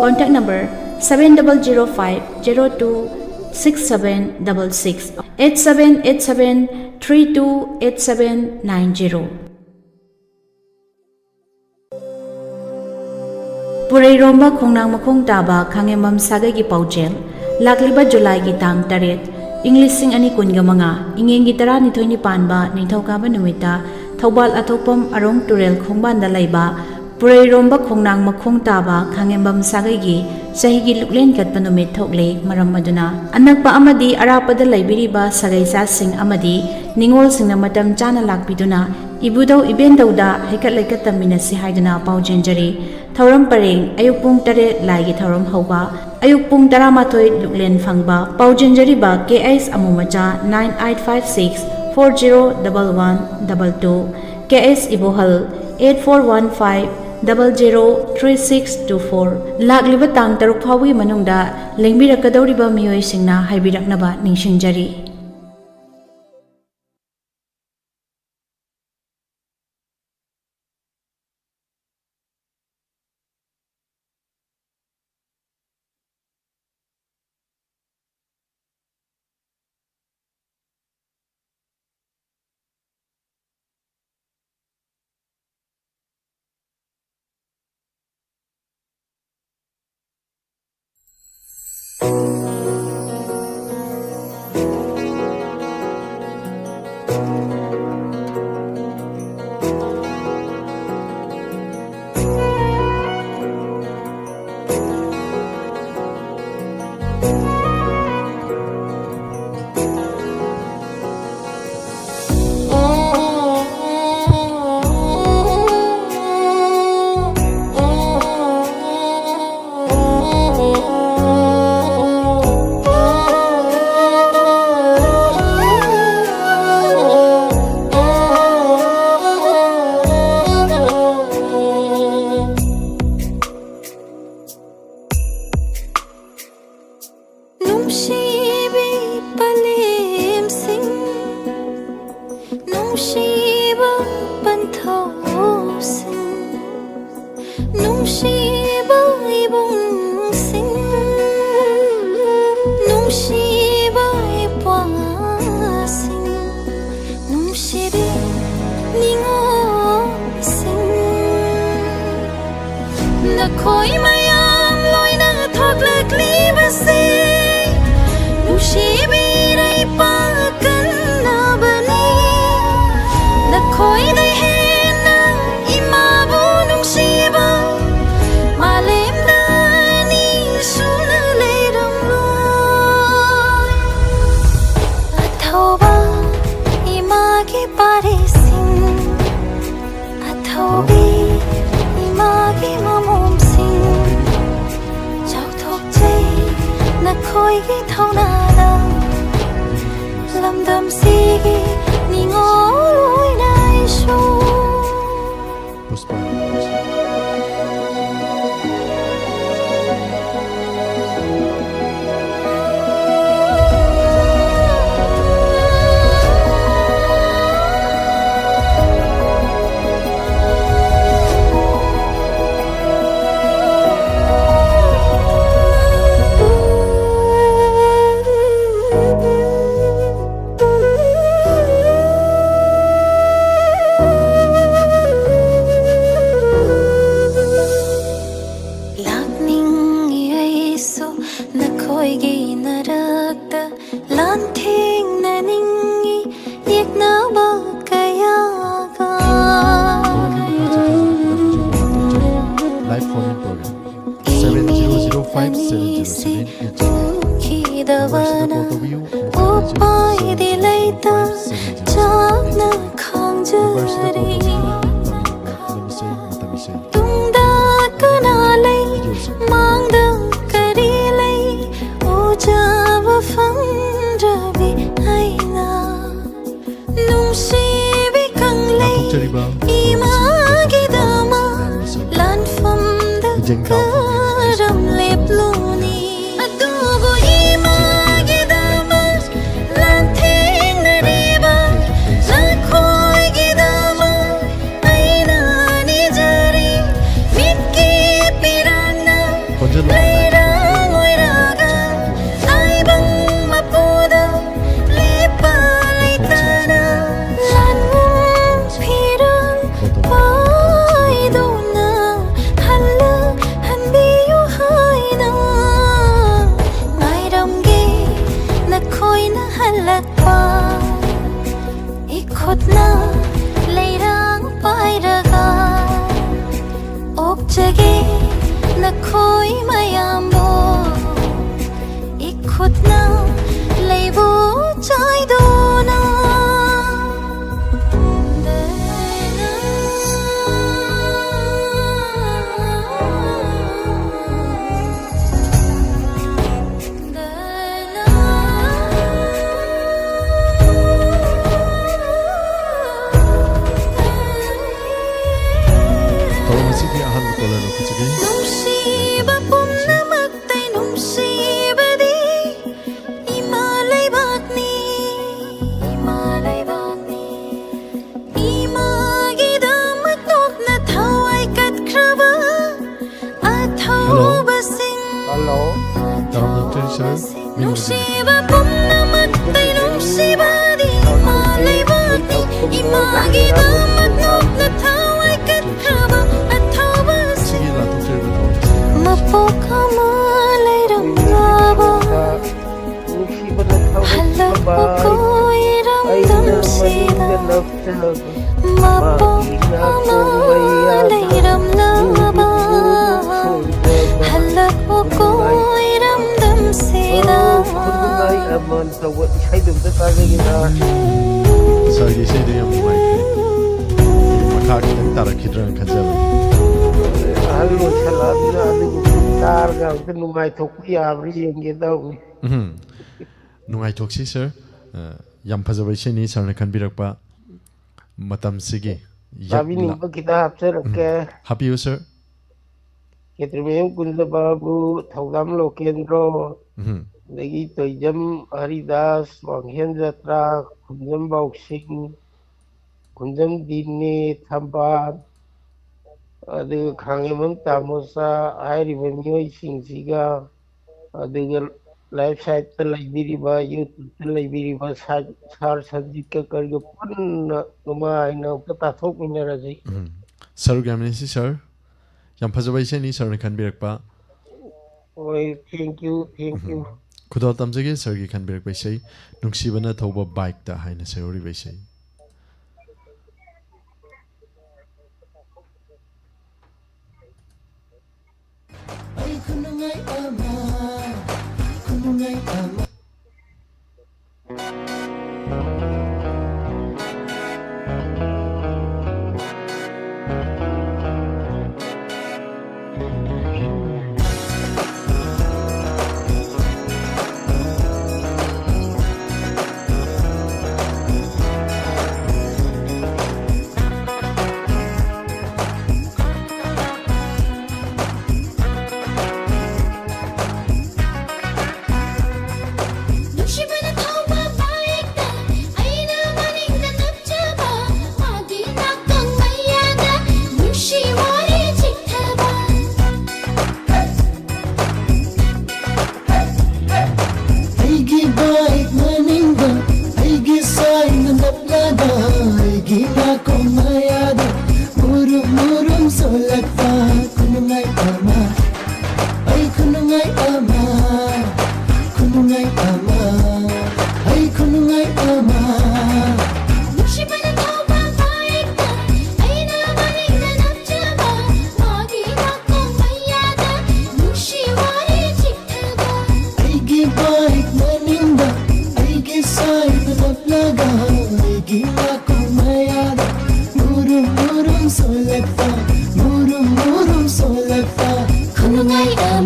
ꯀꯣꯟꯇꯦꯛ ꯅꯝꯕꯔ 7005026766 8787328790 ꯄꯨꯔꯩꯔꯣꯝꯕ ꯈꯣꯡꯅꯥꯡ ꯃꯈꯣꯡ ꯇꯥꯕ ꯈꯥꯡꯉꯦꯝꯕꯝ ꯁꯥꯒꯩꯒꯤ ꯄꯥꯎꯖꯦꯜ ꯂꯥꯛꯂꯤꯕ ꯖꯨꯂꯥꯏꯒꯤ ꯇꯥꯡ 8 ꯏꯪ 2025 ꯏꯉꯦꯟꯒꯤ 12 ꯄꯥꯟꯕ ꯅꯤꯡꯊꯧꯀꯥꯕ ꯅꯨꯃꯤꯠꯇ ꯊꯧꯕꯥꯜ ꯑꯊꯣꯛꯄꯝ ꯑꯔꯣꯡ ꯇꯨꯔꯦꯜ ꯈꯣꯡꯕꯥꯟꯗ ꯂꯩꯕ ꯄꯨꯔꯩꯔꯣꯝꯕ ꯈꯣꯡꯅꯥꯡ ꯃꯈꯣꯡ ꯇꯥꯕ ꯈꯥꯡꯉꯦꯝꯕꯝ ꯁꯥꯒꯩꯒꯤ ꯆꯍꯤꯒꯤ ꯂꯨꯛꯂꯦꯟ ꯀꯠꯄ ꯅꯨꯃꯤꯠ ꯊꯣꯛꯂꯦ ꯃꯔꯝ ꯑꯗꯨꯅ ꯑꯅꯛꯄ ꯑꯃꯗꯤ ꯑꯔꯥꯞꯄꯗ ꯂꯩꯕꯤꯔꯤꯕ ꯁꯥꯒꯩꯁꯥꯁꯤꯡ ꯑꯃꯗꯤ ꯅꯤꯡꯉꯣꯜꯁꯤꯡꯅ ꯃꯇꯝ ꯆꯥꯅ ꯂꯥꯛꯄꯤꯗꯨꯅ ꯏꯕꯨꯙꯧ ꯏꯕꯦꯟꯗꯧꯗ ꯍꯩꯀꯠ ꯂꯩꯀꯠ ꯇꯝꯃꯤꯟꯅꯁꯤ ꯍꯥꯏꯗꯨꯅ ꯄꯥꯎꯖꯦꯟꯖꯔꯤ ꯊꯧꯔꯝ ꯄꯔꯦꯡ ꯑꯌꯨꯛ ꯄꯨꯡ 8 ꯂꯥꯏꯒꯤ ꯊꯧꯔꯝ ꯍꯧꯕ ꯑꯌꯨꯛ ꯄꯨꯡ 11 ꯂꯨꯛꯂꯦꯟ ꯐꯪꯕ ꯄꯥꯎꯖꯦꯟꯖꯔꯤꯕ KH ꯑꯃꯨꯃꯆꯥ 9856401122 KH इबोहल 8415003624 ꯂꯥꯛꯂꯤꯕ ꯇꯥꯡ 6 ꯐꯥꯎꯕꯒꯤ ꯃꯅꯨꯡꯗ ꯂꯦꯡꯕꯤꯔꯛꯀꯗꯧꯔꯤꯕ ꯃꯤꯑꯣꯏꯁꯤꯡꯅ ꯍꯥꯏꯕꯤꯔꯛꯅꯕ ꯅꯤꯡꯁꯤꯡꯖꯔꯤ Khoi mayam loina thoklak libase nushi birai pa kanna bani na khoi dai hena imabu nungsiba malem dani suna leiram loi athoba imagi paresin athobi imagi mamom khoi gi thau na la lam dam si gi ni ngo loi nai shu ꯅ ꯈꯪꯖꯔꯤ ꯇꯨꯡꯗ ꯀꯅꯥ ꯂꯩ ꯃꯥꯡꯗ ꯀꯔꯤ ꯂꯩ ꯎꯖꯕ ꯐꯪꯗ꯭ꯔꯕꯤ ꯑꯩꯅ ꯅꯨꯡꯁꯤꯕꯤ ꯀꯪꯂꯩ 이마기다마 란품다 그럼 랩로니 아두고 이마기다마 란팅나리바 나코이기다마 아이나니 자리 믿기 삐랑나 레이랑 오이라가 아이방 마보다 리빨리따나 란문 피랑 바이도나 할라 한비요 하이나 마이람게 나코이나 할락바 이콧나 레이랑 바이라가 옥제게 나코이 마야모 이콧나 레이보 자이도나 Nungsiba pumnamatay nungsibadi Imalay bakni Imagidamat nok na thaway katkraba At hawbasing Nungsiba pumnamatay nungsibadi Imalay bakni Imagidamat nok na thaway katkraba At hawbasing Mapokamalayram laba Halakkokoiram damsida Mapokamalayram laba Halakkokoiram damsida Sargi say the young wife. Makaki and Tarakidra and Kazella. Hello, Salabina, Targa, the Numai Tokia, reading it down. Nungai Toxi, sir. Yam preservation is on a Kanbirakpa Matam Sigi. Yavini Bakita, sir, Happy you, sir. Get remain Kundababu, Togam Lokendro, the Gito Jam Aridas, Wanghenza Track, Kundam Boxing, Kundam Dini, Tampa. The Kangaman Tamosa, I revenue Singsiga, the life site the Liberiba, YouTube Liberiba, Sar Sadika Kargapun, Numa, in a Patatok Minerazi. Sir Gaminisi, sir. Yam preservation is on a Kanbirakpa. Oh, thank you. Kudal Tamzagi, Sergi Kanbirak by say, Nuxibana Toba bike the Highness Seri by say.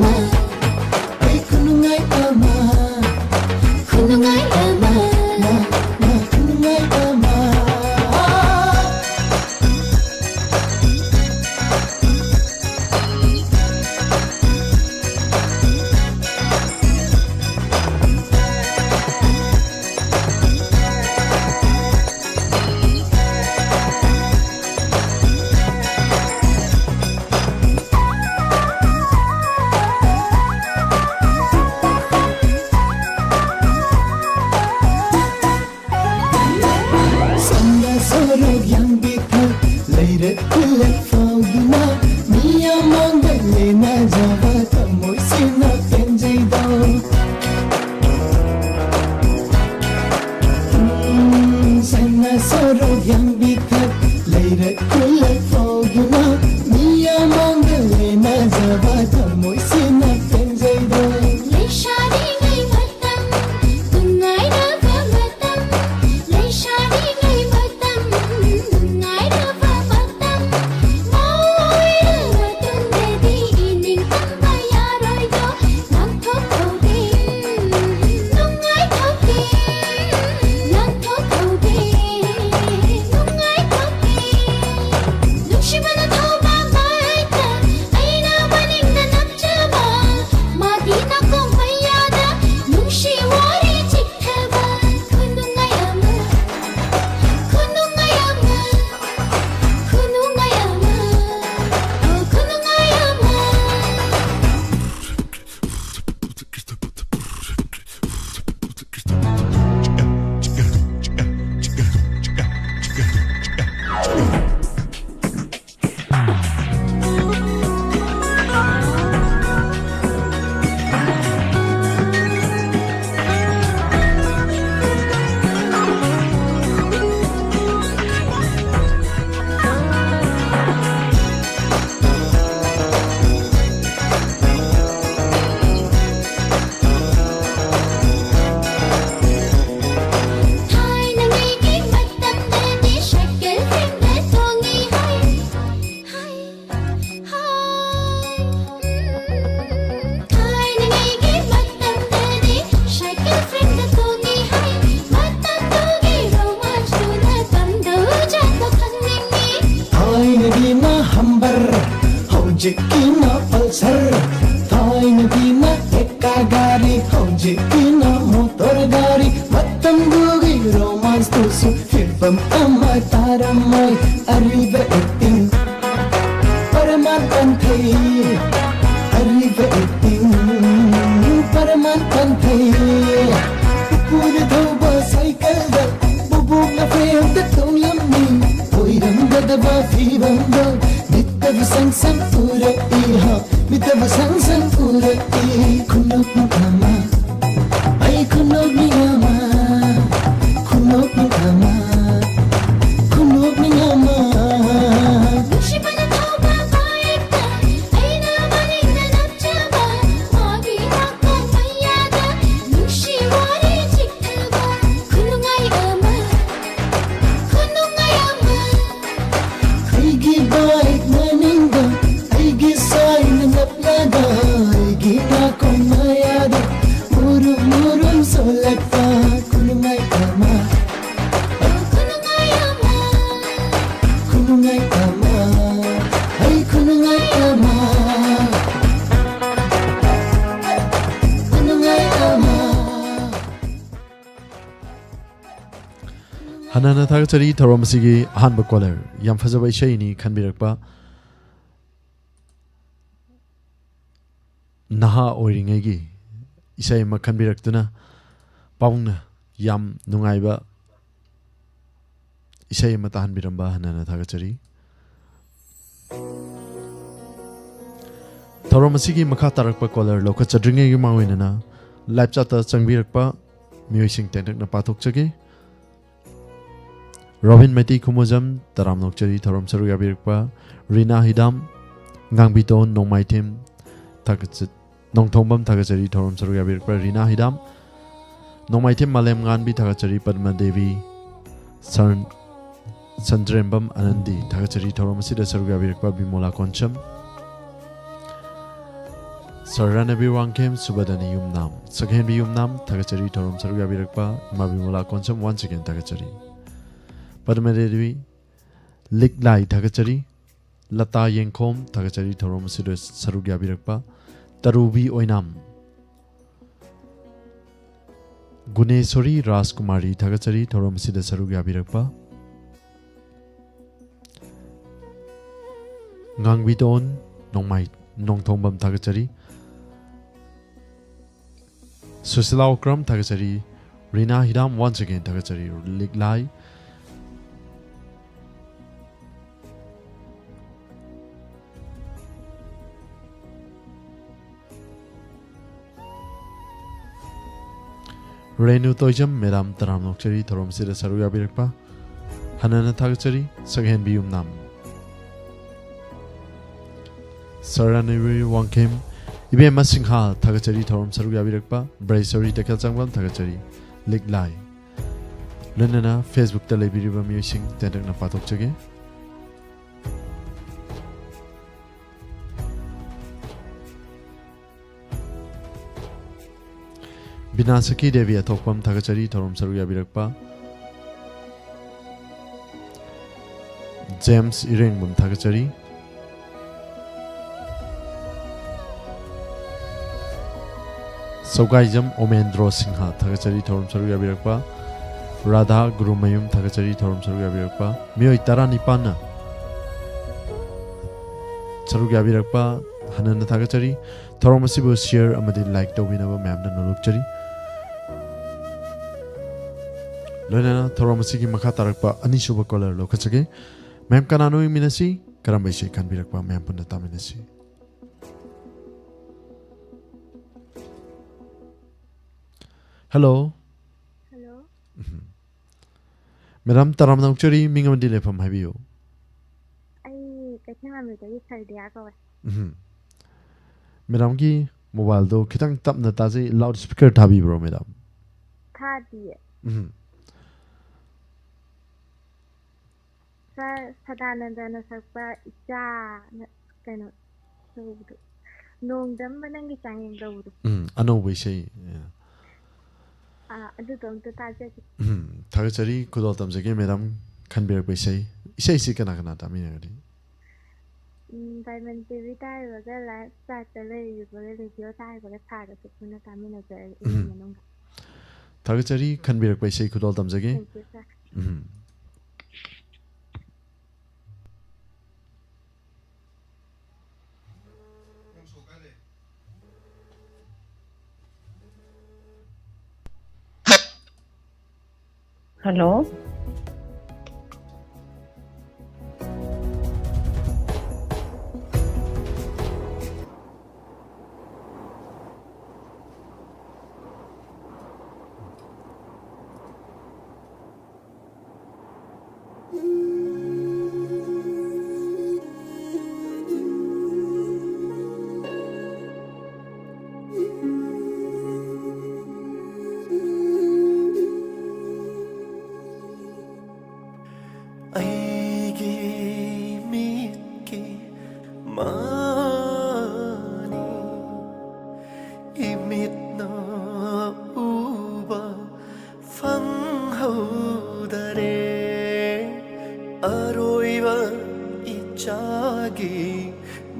ama ay kunungay ama kunungay ama kunungay ama Hanana Thakachari Tharomasigi Hanba Kolar Yam Fazaba Ishaini Kanbirakpa Naha Oringegi Isai Makanbiraktuna Pauna Yam Nungaiba Isai Matahan Biramba Hanana Thakachari Tharomasigi Makatarakpa Kolar Lokachadringi Mawinana Lapchata Changbirakpa Muising Tendak Napatok Chagi Robin Meti Kumojam Taram Nokchari Tharom Saruga Birkpa Rina Hidam Ngangbiton Nongmaitim Takachit Nongthombam Takachari Tharom Saruga Birkpa Rina Hidam Nongmaitim Malem Nganbi Takachari Padma Devi Sandrembam Anandi Takachari Tharom Sida Saruga Birkpa Bimola Koncham Saranabi Wangkem Subadani Yumnam Sakhen Bi Yumnam Tagachari Thorum Saruga Birakpa Mabimula Konsam once again Tagachari Padmadevi Liklai Tagachari Lata Yenkom Tagachari Thorum Saruga Birakpa Tarubi Oinam Gunesori Raskumari Tagachari Thorum Sida Saruga Birakpa Ngangbiton Nongmai Nongtongbam Tagachari Susila Okram Tagachari Rina Hidam once again Tagachari Liklai Renu Toijam Medam Taram Nokchari Thorom Sida Saruga Birakpa Hanana Tagachari Sakhen Biyum Nam Saraniri Wangkem Ibe Masingha Tagachari Thorom Saruga Birakpa Braisori Tekel Changbam Tagachari Liklai Lenana Facebook ta lebiriba musing Tendak na patok chage Binasaki Devi Atokpam Tagachari Thorom Saruga Birakpa James Irengbam Tagachari Sogaijam Omendro Singha Tagachari Thorom Saruga Birakpa Radha Gurumayum Tagachari Thorom Saruga Birakpa Miyoi Tara Nipana Saruga Birakpa Hanana Tagachari Thorom Asibu share amadi like Tobinaba Mamda Nolukchari Lona Thorom Asiki Makatarakpa Anishuba Color Lokachage Mam Kanano Minasi Karambeshi can Birakpa Mampuna Taminasi Hello. Hello. Madam Taram Nokchari Mingam Dile from Habio. I can't remember the Madam Gi Mobile do Kitang Tap Natazi loudspeaker Tabi bro, Madam. Tadi. Sadananda Nasapa Ja kind of Nong them Manangi Chang Road. I know we say, I don't touch it. Tagachari could all times again, Madam can be a say. Say Sikanakana, I mean. Diamond TV was a last Saturday, you will leave your time for a part of the Punata. Tagachari can be a say could all times again. Thank you, sir. Hello.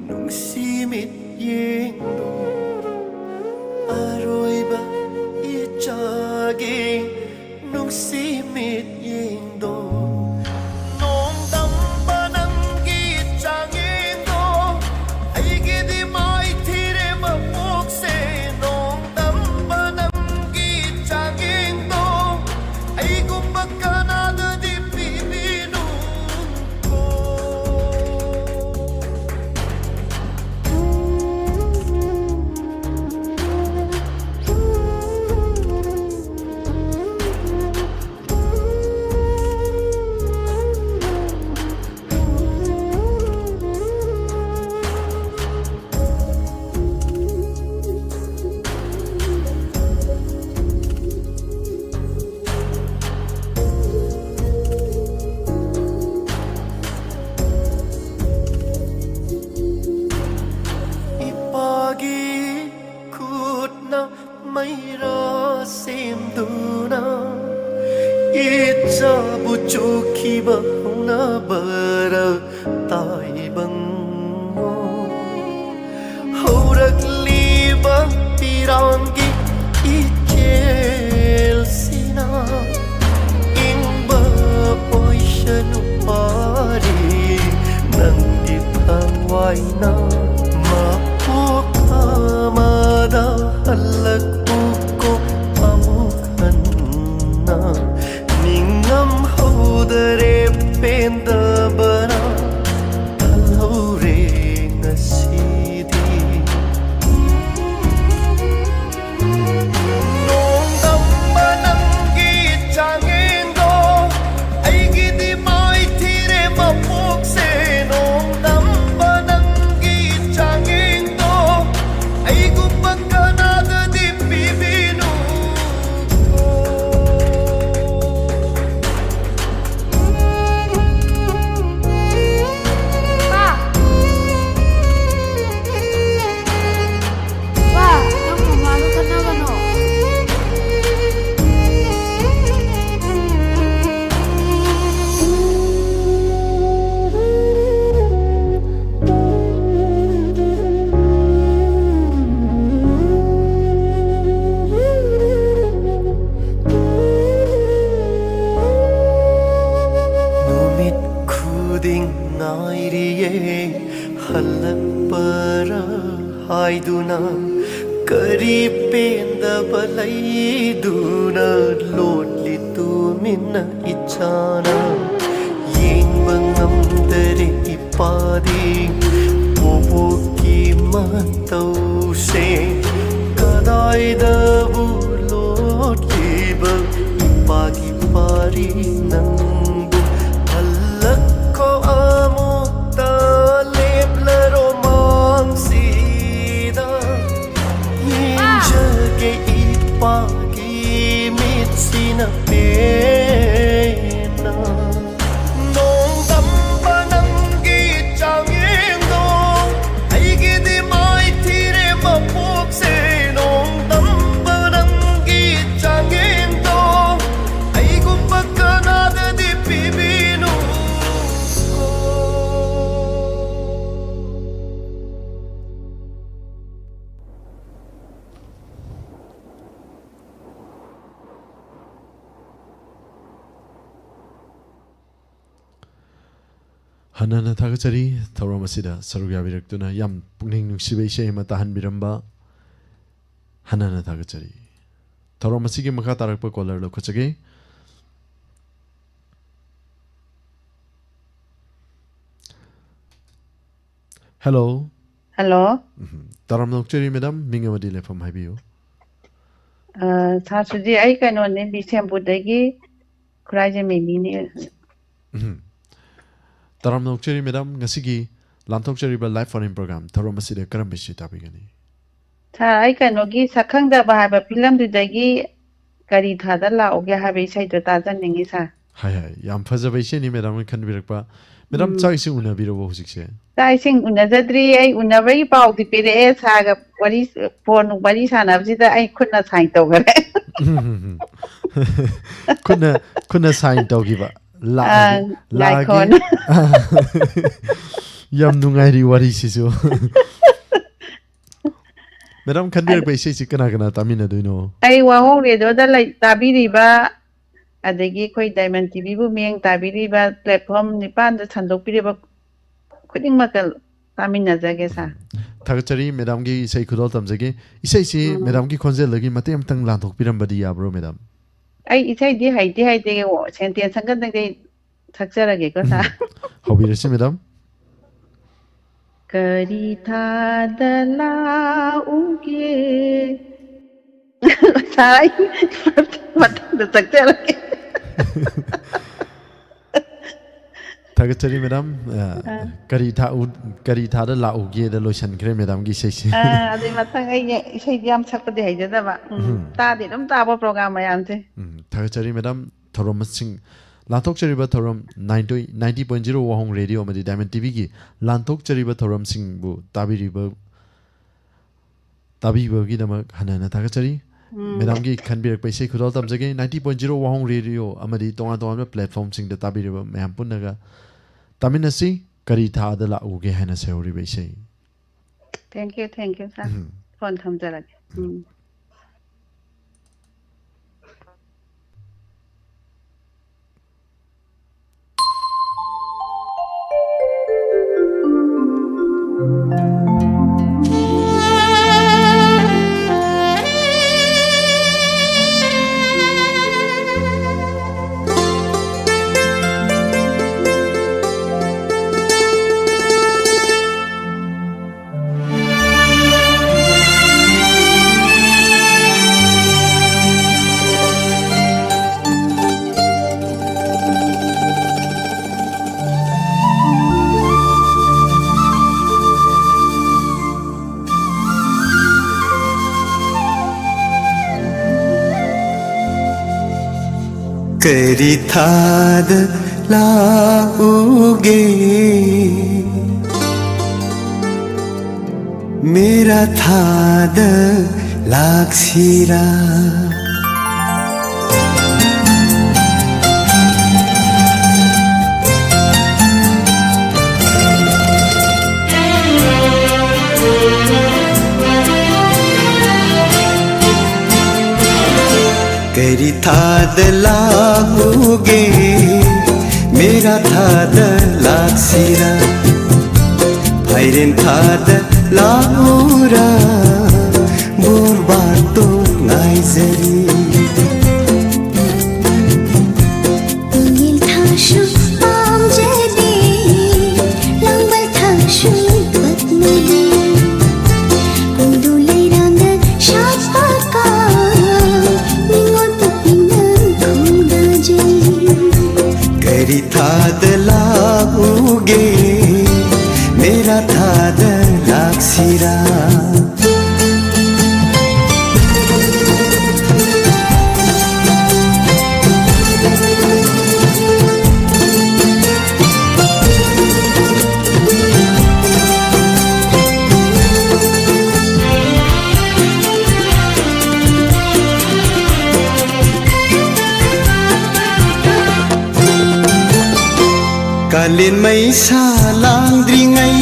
Nong मैरा सेम दुना इच्छा बुचोखी बहुना बर ताई बंगो हौरगली बतिरांगी इचेल सिना इंबा पोइशनु पारी नंगी थंवाइना मापोkamada halakko amuhanna ningam hodare pendabana alhore nasidi nongam manangi changendo aigi di mai thire mapokse nongam manangi changendo aigu bakkanada di pibinu Wah, nang mamalu ka na gano. numit khuding nairiye halapara haiduna kari pendabalai-duna lotli tumina ichana yengba ngamdare ipadi boboki matause kadaidabu lotliba ipagi pari nangbu halakko amukta leplaro mangsida injage ipagi mitsina pena nong tamba nangi changendo aigi di mai thire mapokse nong tamba nangi changendo aigu bakkanada di pibinu Hanana thagachari thauramasida sarugya biraktuna yam pungning nungsibe ishe ma tahan biramba hanana thagachari thauramasigi makha tarakpa caller lo khachage hello Hello. taram nokchari madam mingamadi lefam haibiyo Sasuji ai kano ne Bisempurdagi Kuraje Mimini. taram nokchari madam ngasigi lanthokchari ba live phone program thauramasida karam bishi tabigani Sa ai kano gi sakhangda bahaba film dudagi kari thada la ogya habe sai to tajan ningi sa. hai hai yam phajaba ishe ni madam khan birakpa madam chai si una biro bo husik se Tai sing unajadri ai unabai pau di pere saga wari phone wari sanabsida ai khunna sai to gare. kuna sign tawgiba la Laikon. yam nungairi wari sisu madam khan birakpa ishe si kana kana tamina doino Ai wahong radio da lai tabiriba adagi khoi Diamond TV bu meng tabiriba platform nipan da sandokpiriba khuding makal tamina jage sa. thagachari madam gi isai khudol tamjage isai si madam gi khonjel lagi matem tang lanthok pirambadi yabro madam Ai isai di hai de wo sentence sangan de thakjarage ko sa. hobirasi madam Kari thadala uge sai matanda thakjarage. thagachari madam kari tha da la uge da lotion kre madam gi isai si Adi matang ai isai diam sakpade hai jada ba. Ta di dum ta ba program mayam se. thagachari madam thorom sing lanthok chariba thorom 90.0 wahong radio madi diamond tv gi lanthok chariba thorom sing bu tabiriba ꯇꯥꯕꯤꯕꯒꯤꯗꯃꯛ ꯍꯟꯅ ꯊꯥꯒꯠꯆꯔꯤ ꯃꯦꯗꯥꯝꯒꯤ ꯈꯟꯕꯤꯔꯛꯄ ꯏꯁꯩ ꯈꯨꯗꯣꯜ ꯇꯝꯖꯒꯦ 90.0 ꯋꯥꯍꯣꯡ radio ꯑꯃꯗꯤ ꯇꯣꯉꯥꯟ ꯇꯣꯉꯥꯟꯕ ꯄ꯭ꯂꯦꯠꯐꯣꯔꯝꯁꯤꯡꯗ ꯇꯥꯕꯤꯔꯤꯕ ꯃꯌꯥꯝ ꯄꯨꯟꯅꯒ ꯇꯥꯃꯤꯟꯅꯁꯤ ꯀꯔꯤ ꯊꯥꯗ ꯂꯥꯛꯎꯒꯦ ꯍꯥꯏꯅ ꯁꯩꯍꯧꯔꯤꯕ ꯏꯁꯩ Thank you sir phone thamjarage करी थाद लाओगे मेरा थाद लाक्सिरा करी थाद लागोगे मेरा थाद लाक्सिरा भाइरेन थाद लाउरा बोर बाटो नाइजरी ingin thashu am jadi langbal thashu bat mudi kundulai ranga shapaka ningot pinang kuda je करी थाद लागोगे मेरा थाद लाक्सिरा कालिन मैसा लांद्रिङै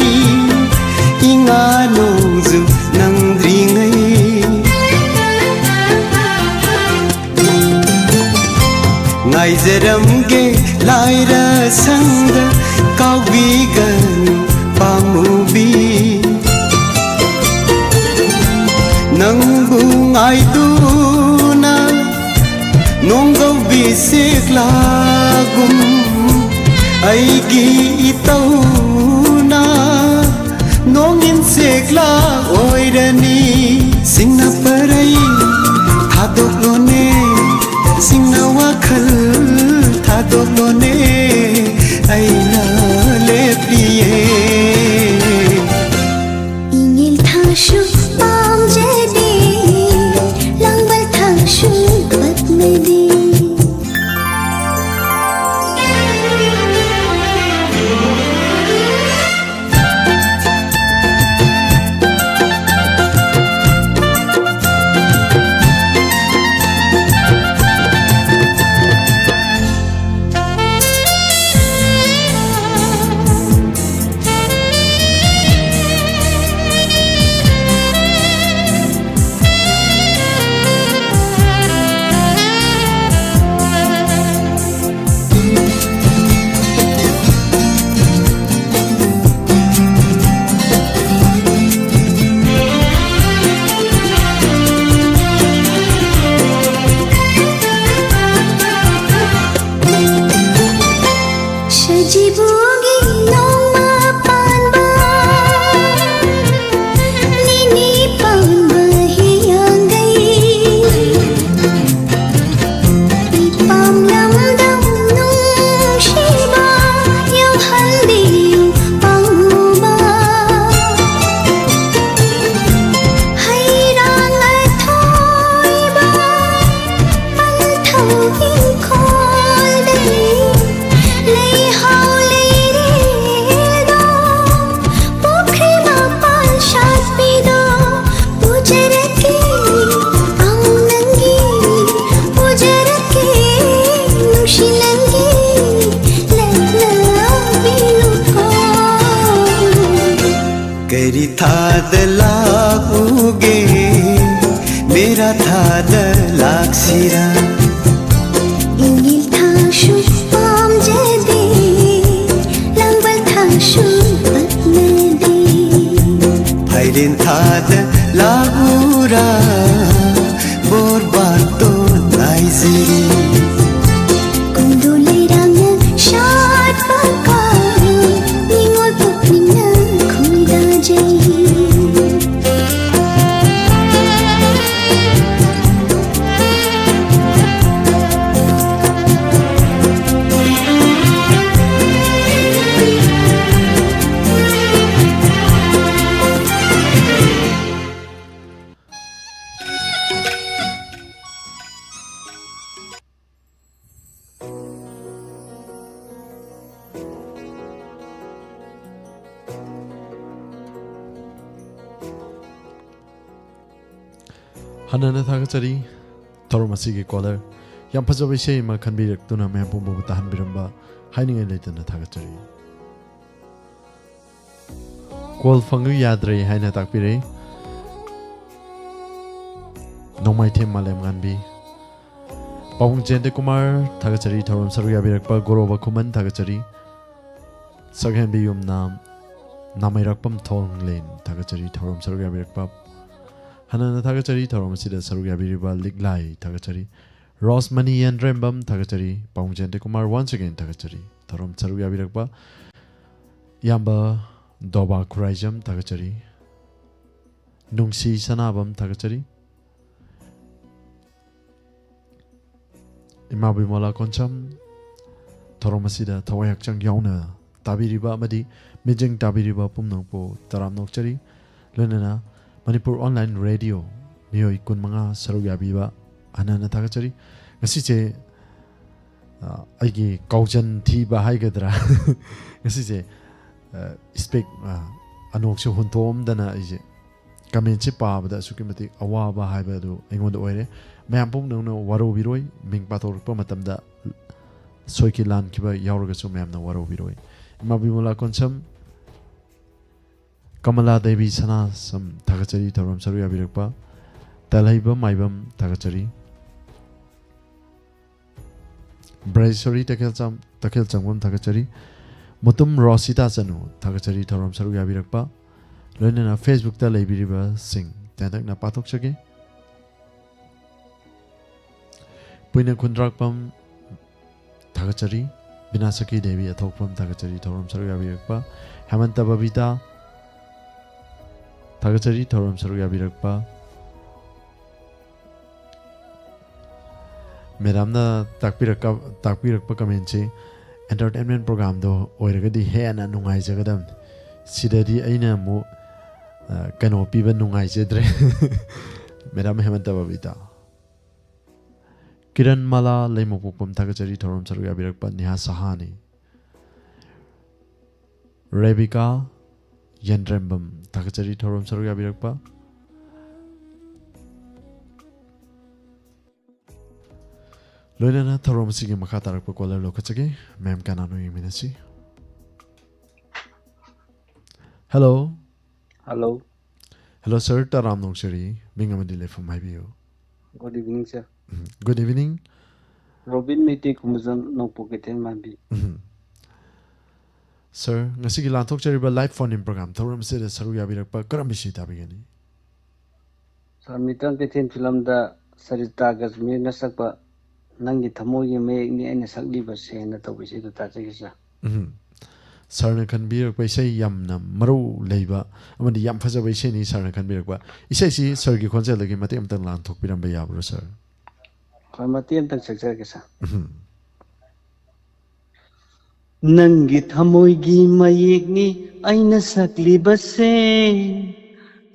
इंगा नोजु नंद्रिङै नाइजरमगे लाइरा संग काउबिगनु पामुबी नंबु आइदुना नोंगौ बिसेक्लागुम आईगी इतौना नोंगिन सेक्ला ओइरनी सिंगना परई थादोलोने सिंगना वाखल थादोलोने आईना लेपिए ingin thashu am jadi langbal thashu bat mudi मेरा थाद लाक्सिरा इंगिल थाशु पाम जेदी लंबल थाशु पत्मेदी फैलिन थाद लागुरा बोरबार तो नाइजेरी कुंडुले रंग शाद पकारू निंगोल पुकनिंग खुदा जई Hanana Thakachari, Toromasigi caller, Yampasavi Shema can be Tuna Mampu Tahan Biramba, hiding a late in the Thakachari. Qual Fangu Yadre, Haina Takpire, no my team Malem Ganbi. Pawung Jende Kumar, Thakachari, Torom Saruya Birakpa, Gorova Kuman Thakachari, Sagan Bium Nam, Namirakpam Tong Lane, Thakachari, Torom Saruya Birakpa. Hanana Thakachari, Toromasida Saruya Biriba, Liglai, Thakachari, Rosmani and Rembam, Thakachari, Pawung Jende Kumar once again Thakachari, Torom Saruya Birakpa, Yamba, Doba Kurajam, Thakachari, Nungsi Sanabam, Thakachari, Imabi Mola Concham, Toromasida, Tawayak Chang Yauna, Tabiriba Madi, Mijing Tabiriba Pumnopo, Taram Nokchari, Lenana, Manipur Online Radio, Miyoi Kun Mga Saruya Biba, Hanana Thakachari, Ngasiche Aigi Kaujan Tiba Haigadra, Ngasiche Speak Anoksho Huntom Dana Ije, Kamen Chipa, but Sukimati Awaba Haibadu, Engon Oire, Mampum no Waro Viroi, Ming Pator Pomatamda Soiki Lan Kiba Yauragasu Mamna Waro Viroi. Mabimola Consum Kamala Devi Sana some Thakachari Torom Saruya Birakpa, Talaiba Maibam Thakachari, Braisori Takil Changwam Thakachari, Mutum Rosita Sanu, Thakachari Torom Saruya Birakpa, Lenana Facebook Talabiriba Sing, Tandak Napatok Shage, Puina Kundrakpam Thakachari, Binasaki Devi Atokpam Thakachari Torom Saruya Birakpa, Hamanta Babita. Thakachari Torom Saruya Birakpa Madamna Takpirakpa Kamenche Entertainment Program do Oiragadi Hena Nungai Jagadam Sidadi Aina Mo Kano Piba Nungai Jedre Madam Hemanta Babita Kiran Mala Lemopum Thakachari Torom Saruya Birakpa Niha Sahani Rebecca Yandrembam Thakachari Torom Saruya Birakpa Loinana Torom Sigi Makatarakpa Kola Lokachagi, Mam Kananu Yiminasi. Hello. Hello. Hello, sir. Taram Nongshari, Bingamadile from my view. Good evening, sir. Good evening. Robin Miti Kumuzan no pocket in my be. Sir, Nasiki Lantok Chariba live phone in program, Toram said Saruya Birakpa, Karamishi Tabigani. Samitan Ketin film the Sarita Gazmir Nasakpa Nangi Tamoyi make me any Sagiba saying that we see the Tajikisa. Sarna can be a say Yamna, Maru Leva, and when the Yam Fazaway Sarna can be a qua. He says he Sergi Conzel again, Matim Tanlan took Pirambaya, sir. Matim Tansakisa. Nangi Tamoyi Mayigni, Aina Sakli Base.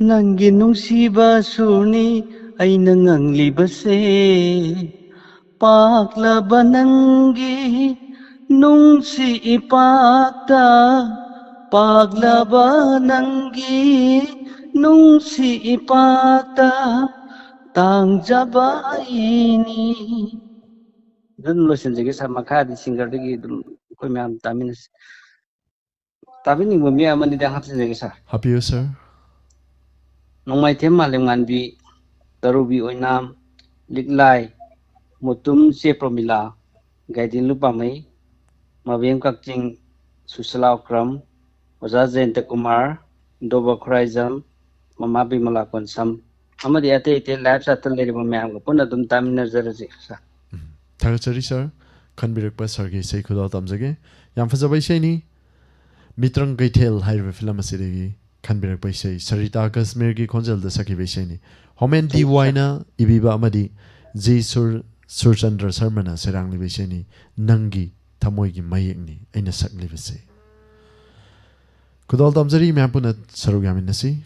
Nangi Nungsiba Suni, Aina Nangli Base. Pakla Banangi. Nungsi ipakta paglaba nangi nungsi ipakta tangjaba ini. Dun losin jagi sama kadi singer lagi dun koi mam taminas. Tapi ni bumi aman di dah hapsi jagi sah. Happy you sir. Nong mai tema lem ngan bi Tarubi Oinam, Liklai, Mutum Sepromila, Gaidin Lupamai, Mavim Kakching, Susalau Kram, Ozazen Kumar, Doba Khoraizam, Mama Bimala Konsam, Amadi Ate, Labs at the Lady Mam, Punadum Taminazarazi. Tagachari sir, Kanbirakpa Sargi Sekuda Tamzage, Yamfazabai Shani, Mitrang Gaitel Highway Film City, Kanbirakpa Shay, Sarita Kasmirgi Konzel the Saki Veshani, Homen D. Wina, Ibiba Amadi, Z. Surchandra Sarmana, Serang Liveshani, Nangi, Tamoigi Mayigni, in a Sak Livese. Kudal Tamzari Mapunat Sarugaminasi.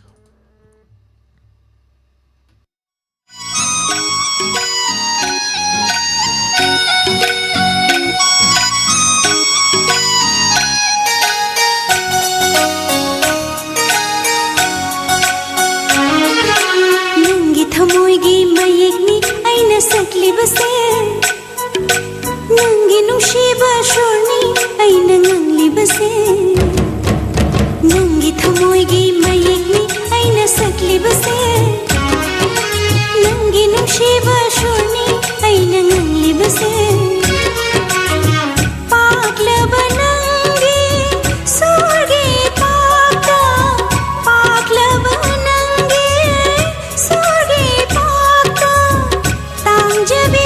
Nangi nungsiba shorni aina ngangli base Nangi thamoigi mayekni aina sakli base Nangi nungsiba shorni aina ngangli base Paklaba nangi surge pakta Paklaba nangi surge pakta Tangjabi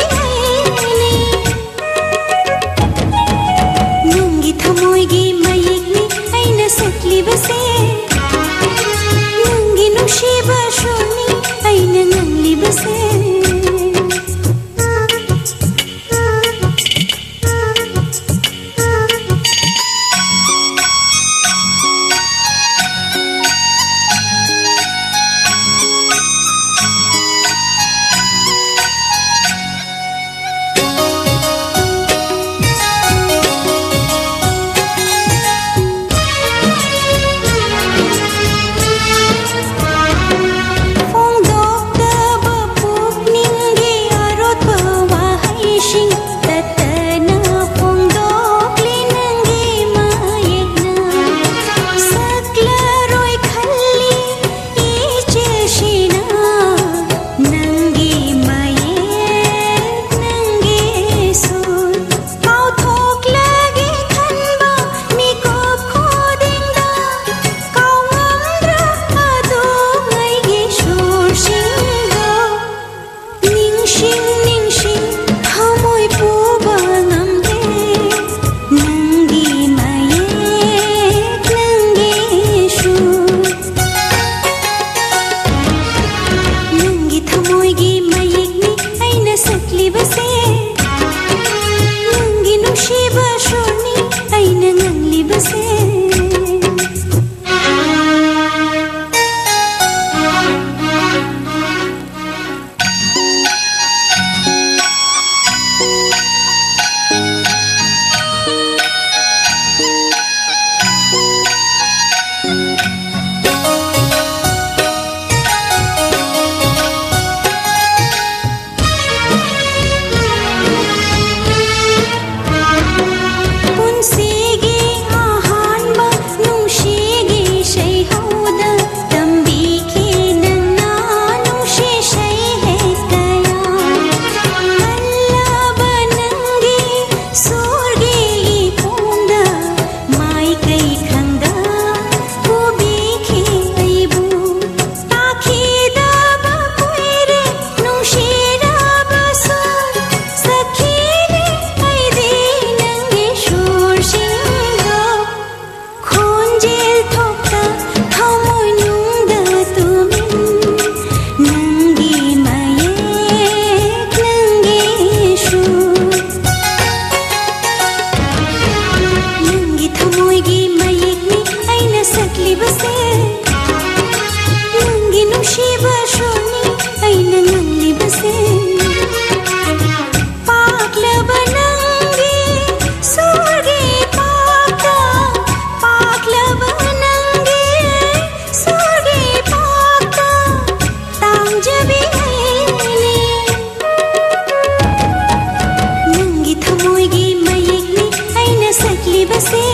base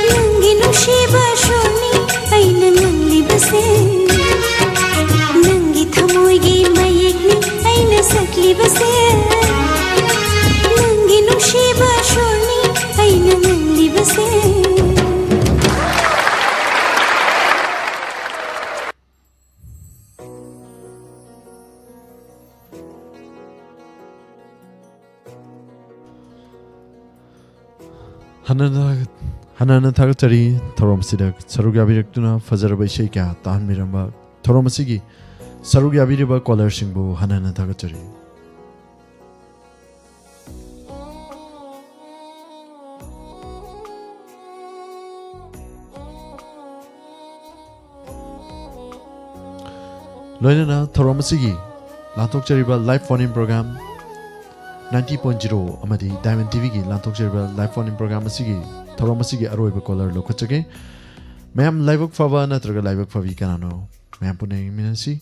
Nangi nungsiba shorni aina ngangli base Nangi thamo ꯉꯜꯂꯤꯕꯁꯦ ꯅꯪꯒꯤ ꯅꯨꯡꯁꯤꯕ ꯁꯣꯔꯅꯤ ꯑꯩꯅ ꯉꯜꯂꯤꯕꯁꯦ Hanana Thakachari, Thorom Sidak, Sarugabirectuna, Fazaraba Sheka, Tan Miramba, Thoromasigi, Sarugabiriba, Collar Singbo, Hanana Thakachari. Loinana, Thoromasigi, Lantok Chariba live phone-in program 90.0 amadi Diamond TV gi Lantok Chariba live phone-in program asigi Thoromasigi aroiba caller lokachage Ma'am live book fava natraga live book favi kanano Ma'am punay minasi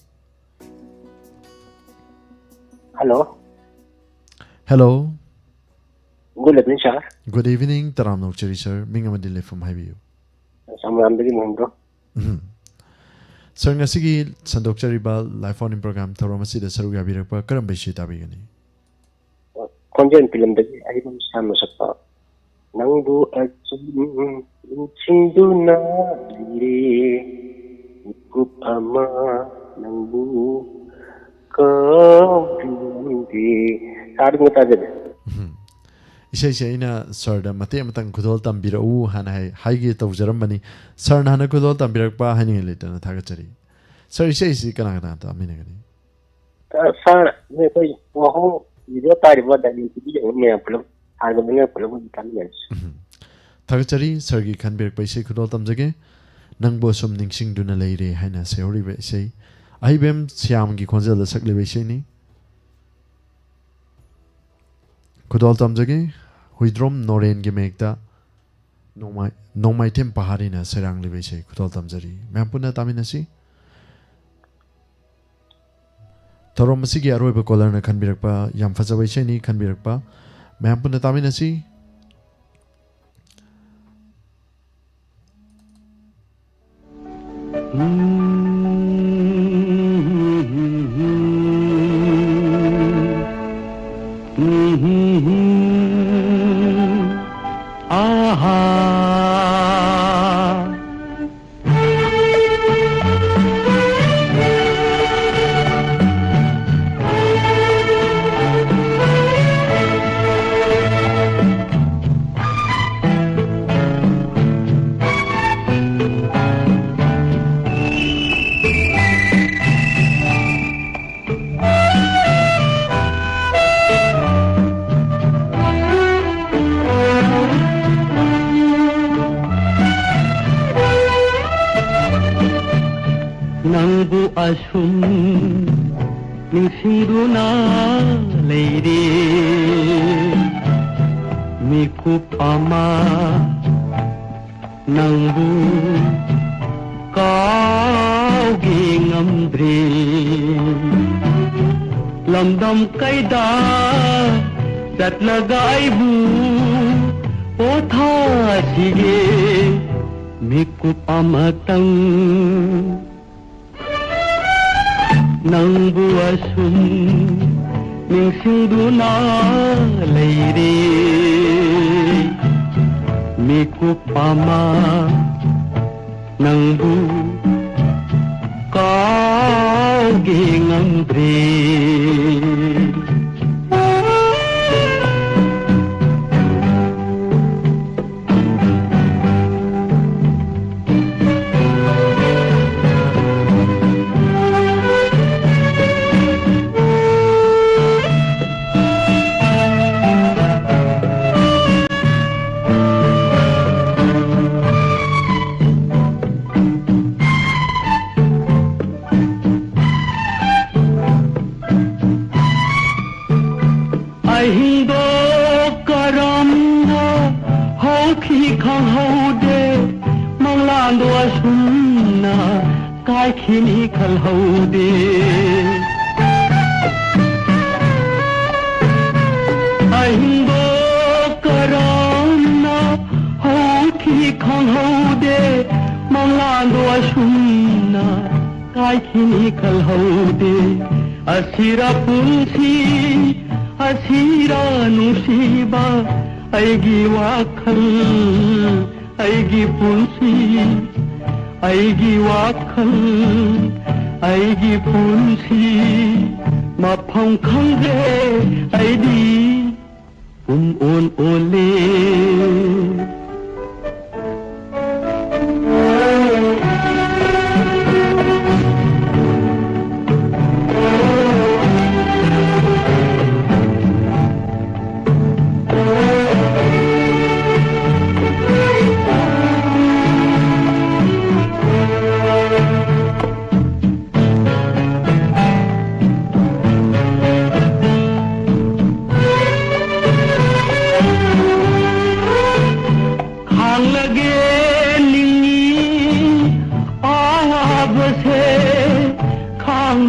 Hello Good evening, sir. Good evening Taram Nokchari sir Mingamadile from Highview Samramdagi Mohindro. Sir ngasigi Sandok Chariba live phone-in program Thoromasida Sarugabirapa karamba ishi tabigani Konjan film dagi ayun sama sakta. Nangbu achum sinduna dire kupama nangbu kaupindi sadu ngata jadi. Isai ina sir da mate matang kudol tambira u hana hai gi tawjaram bani sir na hana kudol tambirak pa hani leta na thagachari sir isai kana kana ta amina gani Sir me koi wahong video tari buat dari TV yang me film harga me film kan yes. Thagachari sir gi khanbir pa isai kudol tamjage nangbo sum ningsing duna leire haina seori be isai aibem siam gi khonjal da sakle be isai ni Kudol tamjage huidrom noren ge mekta nomai tem pahari na serang libe sei kudol tamjari mampuna taminasi Thoromasi ge aroi ba caller na khanbirakpa yam fajabai sei ni khanbirakpa mampuna taminasi Nangbu asum ningsinduna leire mikup ama nangbu kau gingamdre lamdam kaida datlaga aibu otha sige mikup amatang Nangbu asum ningsinduna leire mikup ama nangbu kau gingamdre Khini khalhaude ahindo karana hauki khalhaude malando ashuna kai khini khalhaude asira punsi asira nusiba aigi wakhal aigi punsi aigi wakhal aigi punsi mafam khangre aidi on ole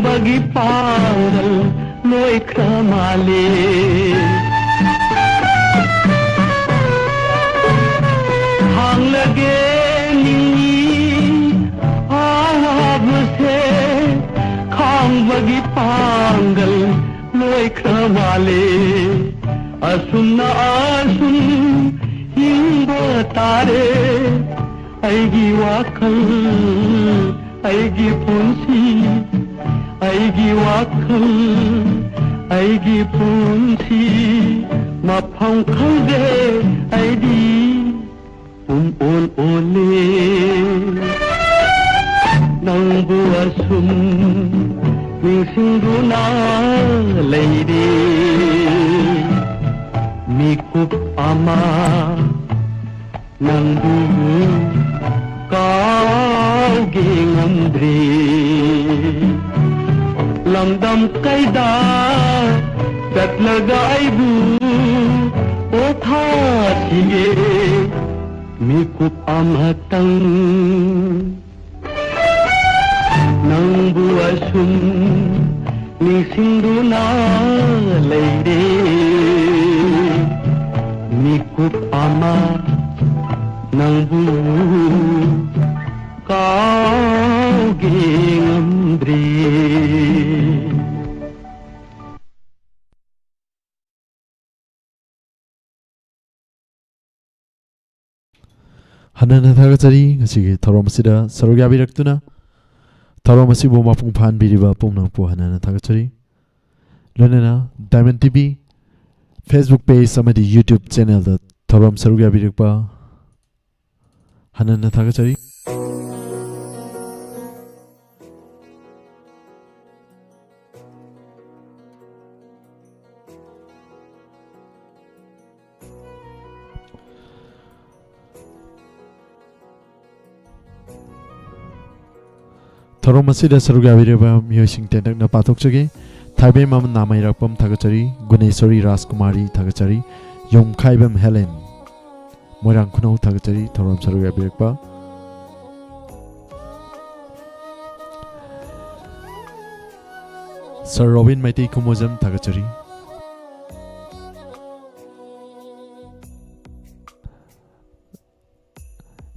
bagi pangal loi kramale hang lage ni aab se khang bagi pangal loi kramale asunna asun hingba tare aigi wakhal aigi punsi aigi wakhal aigi punsi mafam khangde aidi on ole nangbu asum ningsingduna leide mikup ama nangbu kau gingamdre lamdam kaida tatlaga aibu otha sige mikup amatang nangbu asum nisinduna leide mikup ama nangbu kau gingamdre Hanana thagachari ngasigi thorom asida sarugya biraktuna thorom asibu mapung phan biriba pumnang pu hanana thagachari lonena Diamond TV Facebook page amadi YouTube channel da thorom sarugya birakpa hanana thagachari thorom asida sarugya biraba miyosing tendak na patok chage thaibe mam namai rakpam thagachari Guneswari Rajkumari thagachari Yomkhaibam Helen Moirang Khunau thagachari thorom sarugya birakpa Sir Robin Maiti Kumozam thagachari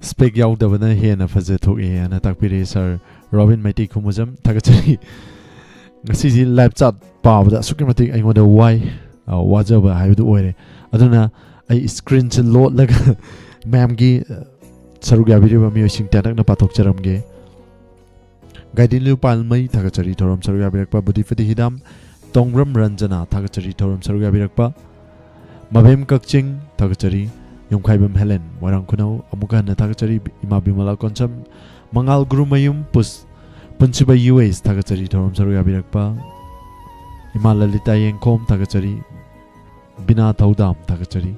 Spek yaudabana hena faze thoke ana takpire Sir Robin Maiti Kumozam thagachari ngasi ji live chat pawda sukimati aingoda wai wajaba haidu oire aduna ai screen ch load laga ma'am gi sarugya biriba mi sing tanak na patok charamge gaidin lu palmai thagachari thorom sarugya birakpa budifati hidam tongram ranjana thagachari thorom sarugya birakpa mabem kakching thagachari Yomkhaibam Helen Moirang Khunau amuka na thagachari ima bimala koncham mangal guru mayum punchiba US thagachari thorom sarugya birakpa ima lalita yengkom thagachari bina thaudam thagachari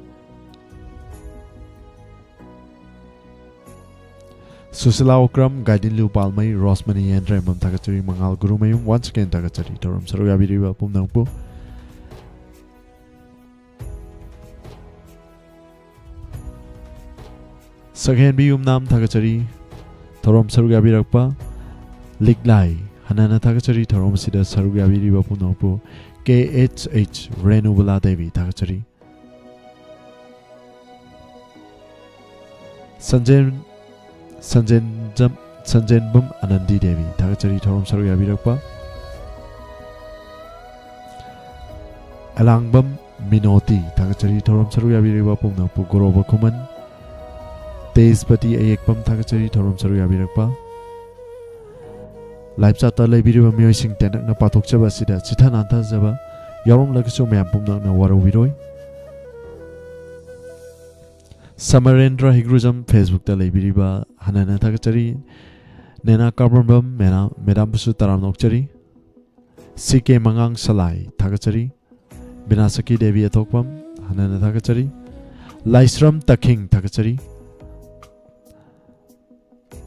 Susila Okram Gaidin Lu Palmai Rosmani and Raymond thagachari mangal guru mayum once again thagachari thorom sarugya biriba pumnangpu Saghen biyum nam thagachari thorom sarugya birakpa liglai hanana thagachari thorom sida sarugya biriba pumnangpu KHH Renubala Devi thagachari Sanjen Bum Anandi Devi thagachari thorom sarugya birakpa Halangbam Minoti Takachari Thorom Saru Yabiriba Pumna Pugoroba Kuman Tezpati Ayekpam Takachari Thorom Saru Yabirakpa Live Chata Labiriba Mioising Tenak na Patok Chaba Sida Chita Nanta Zaba Yarom Lakaso Mayam Pumna na Waro Viroi Samarendra Higruzam Facebook ta Labiriba Hanana Takachari Nena Carbonbam Medam Pusu Taram Nokchari CK Mangang Salai Takachari Binasaki Devi Atokpam Hanana Takachari Laisram Taking Takachari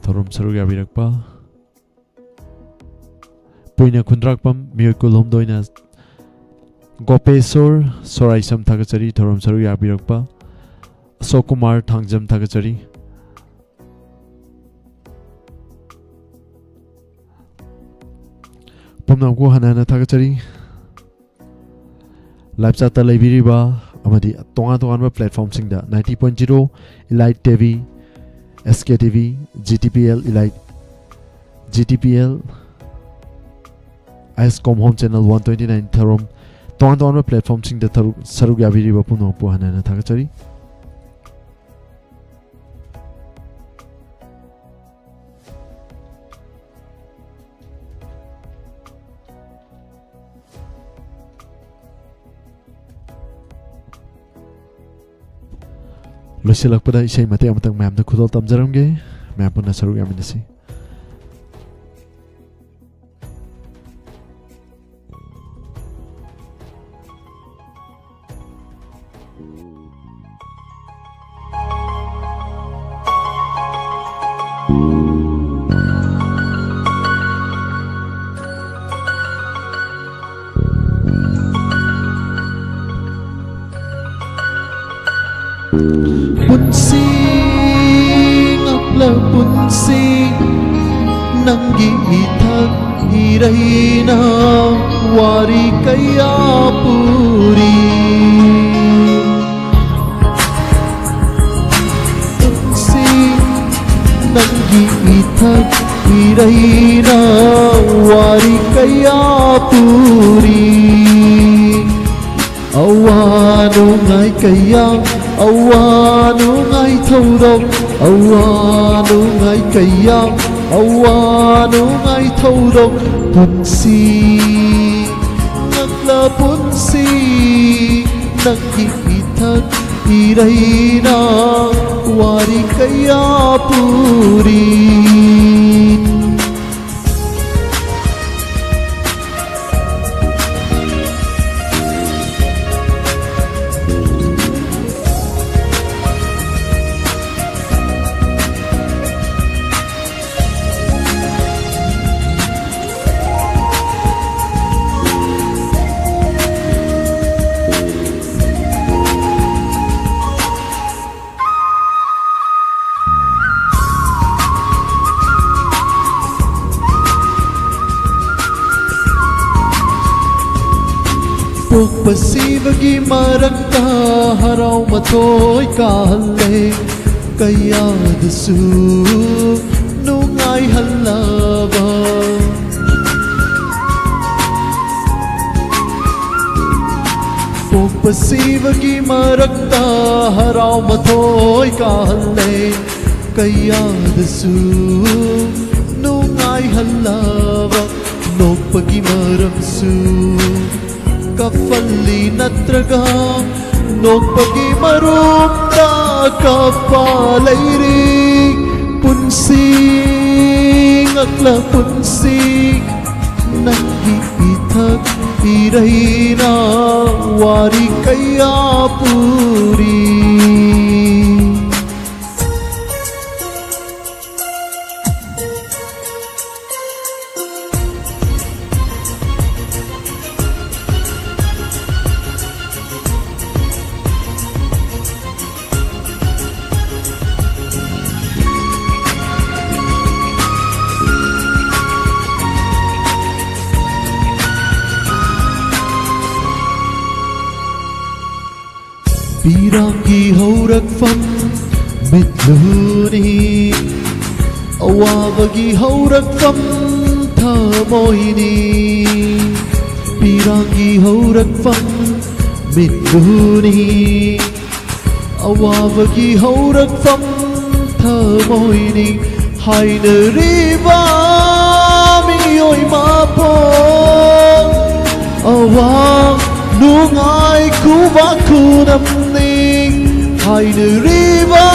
Thorom Saru Yabirakpa Puina Kundrakpam Miokulum Doina Gopesor Soraisam Takachari Thorom Saru Yabirakpa Sokumar Tangjam Takachari Pumnamku Hanana Takachari Live Chata Labiriba Amadi Tonga platform singda 90.0 Elite TV SK TV GTPL Elite GTPL ISCOM Home Channel 129 Tharom Tonga platform singda Saruk Yabiriba Pumnamku Hanana Takachari Loisilakpada isai mate amatang ma'am na khudol tamjaramge ma'am puna saruk yaminasi Punsing Nanggi ithak Hiraina Wari kaya puri Punsing Nanggi ithak Hiraina Wari kaya puri Awanu ngai kaya Awanu ngai thaudok Awanu ngai kaya Awanu ngai thaudok Punsi Ngakla punsi Nanggi ithak Iraina Wari kaya puri Pagpasibagi marakta haraw matoy kahalay Kayadasu nungay halaba Pagpasibagi marakta haraw matoy kahalay Kayadasu nungay halaba Nogpagi maramsu Kafali natraga Nogpagi marumda Kapalayrig Punsing Akla punsing Nanggi ithak Iraina Wari kaya puri Piranggi haurakfam mitluni Awabagi haurakfam thamoini Piranggi haurakfam मिट्टूनी अवाबगी हौरक्फम थमोइनी हाइनरिबा मियोइ मापों awang nungai kuba kunamni haineriba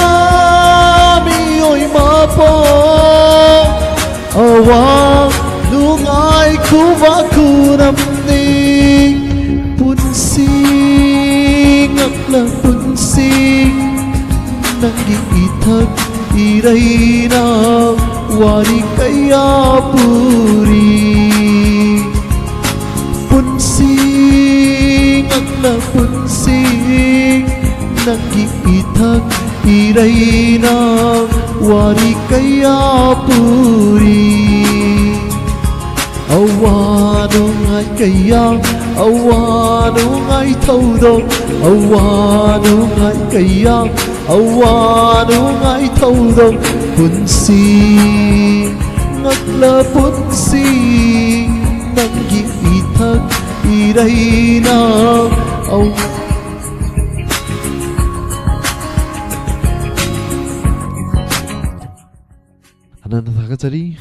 miyoy mapo awang nungai kuba kunamni punsing akla punsing nag-iithag irayna wari kaya puri punsing akla punsing nag-iithag irayna wari kaya puri awano ngay kaya awano ngay tawdong awano ngay kaya awano ngay tawdong punsing akla punsing nag-iithag irayna 하나는 다가자리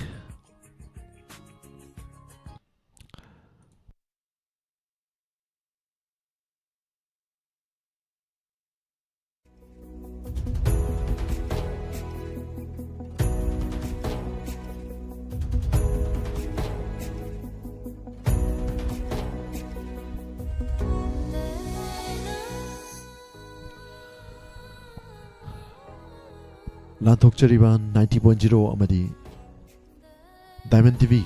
란톡저리반 90.0 아마디 다이먼 TV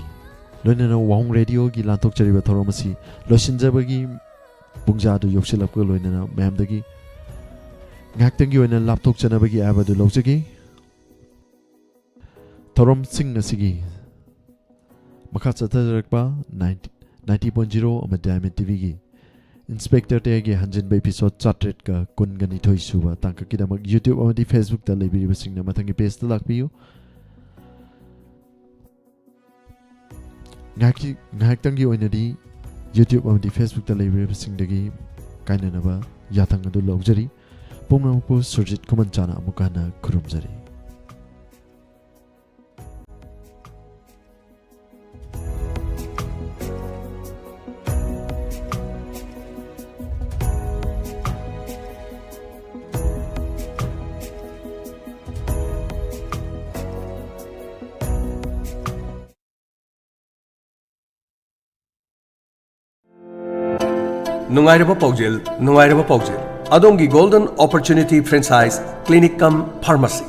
로이나나 와홍 레디오기 란톡저리바 토로마시 로신자버기 붕자도 욕실랍고 로이나나 맴더기 ngaktangi oina laptop chanabagi abadu lojagi torom singnasigi makhatsa tharakpa 90.0 ama diamond tv gi inspector tege hanjin by episode chatret ka kungani thoi suba tangka kidamak youtube amadi facebook ta lebiri basingna mathangi page ta lakpiyo ngaktangi oina di youtube amadi facebook ta lebiri basingdagi kainanaba yathang adu lojari Pumnapu Surjit Kumanchana Mukana Kurumjari. Nungairaba Paujil. Adongi Golden Opportunity Franchise Clinic cum Pharmacy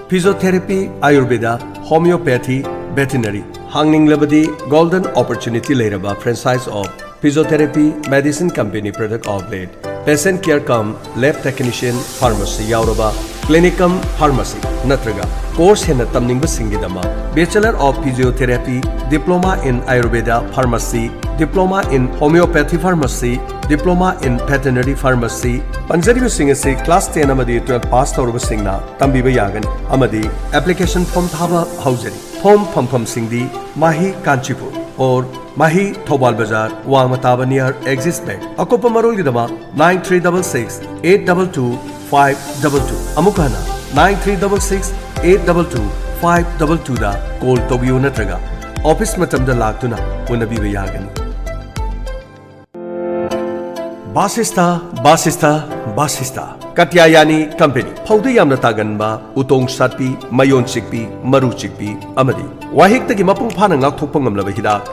Physiotherapy Ayurveda Homeopathy Veterinary Hangning Labadi Golden Opportunity Leraba Franchise of Physiotherapy Medicine Company Product Outlet Patient Care cum Lab Technician Pharmacy Yauraba Clinic cum Pharmacy Natraga Course Hena Tamning Basingidama Bachelor of Physiotherapy Diploma in Ayurveda Pharmacy Diploma in Homeopathy Pharmacy Diploma in Veterinary Pharmacy Panjari Singh se Class 10 amadi 12 pass tawraba singna tambiba yagani amadi application form thaba haujari form pham singdi Mahi Kanchipur or Mahi Thobal Bazar Wangmataba near Axis Bank Akopa Marol Gidama 9366 822 522 Amukana 9366 822 522 da call tobiyo natraga office matamda laktuna unabiba yagani Basista Katyayani Company Pauda Yamna Taganba Utong Satpi Mayon Chikpi Maru Chikpi Amadi Wahik Tagi Mapung Phana Ngak Thokpang Ngamlaba Hidak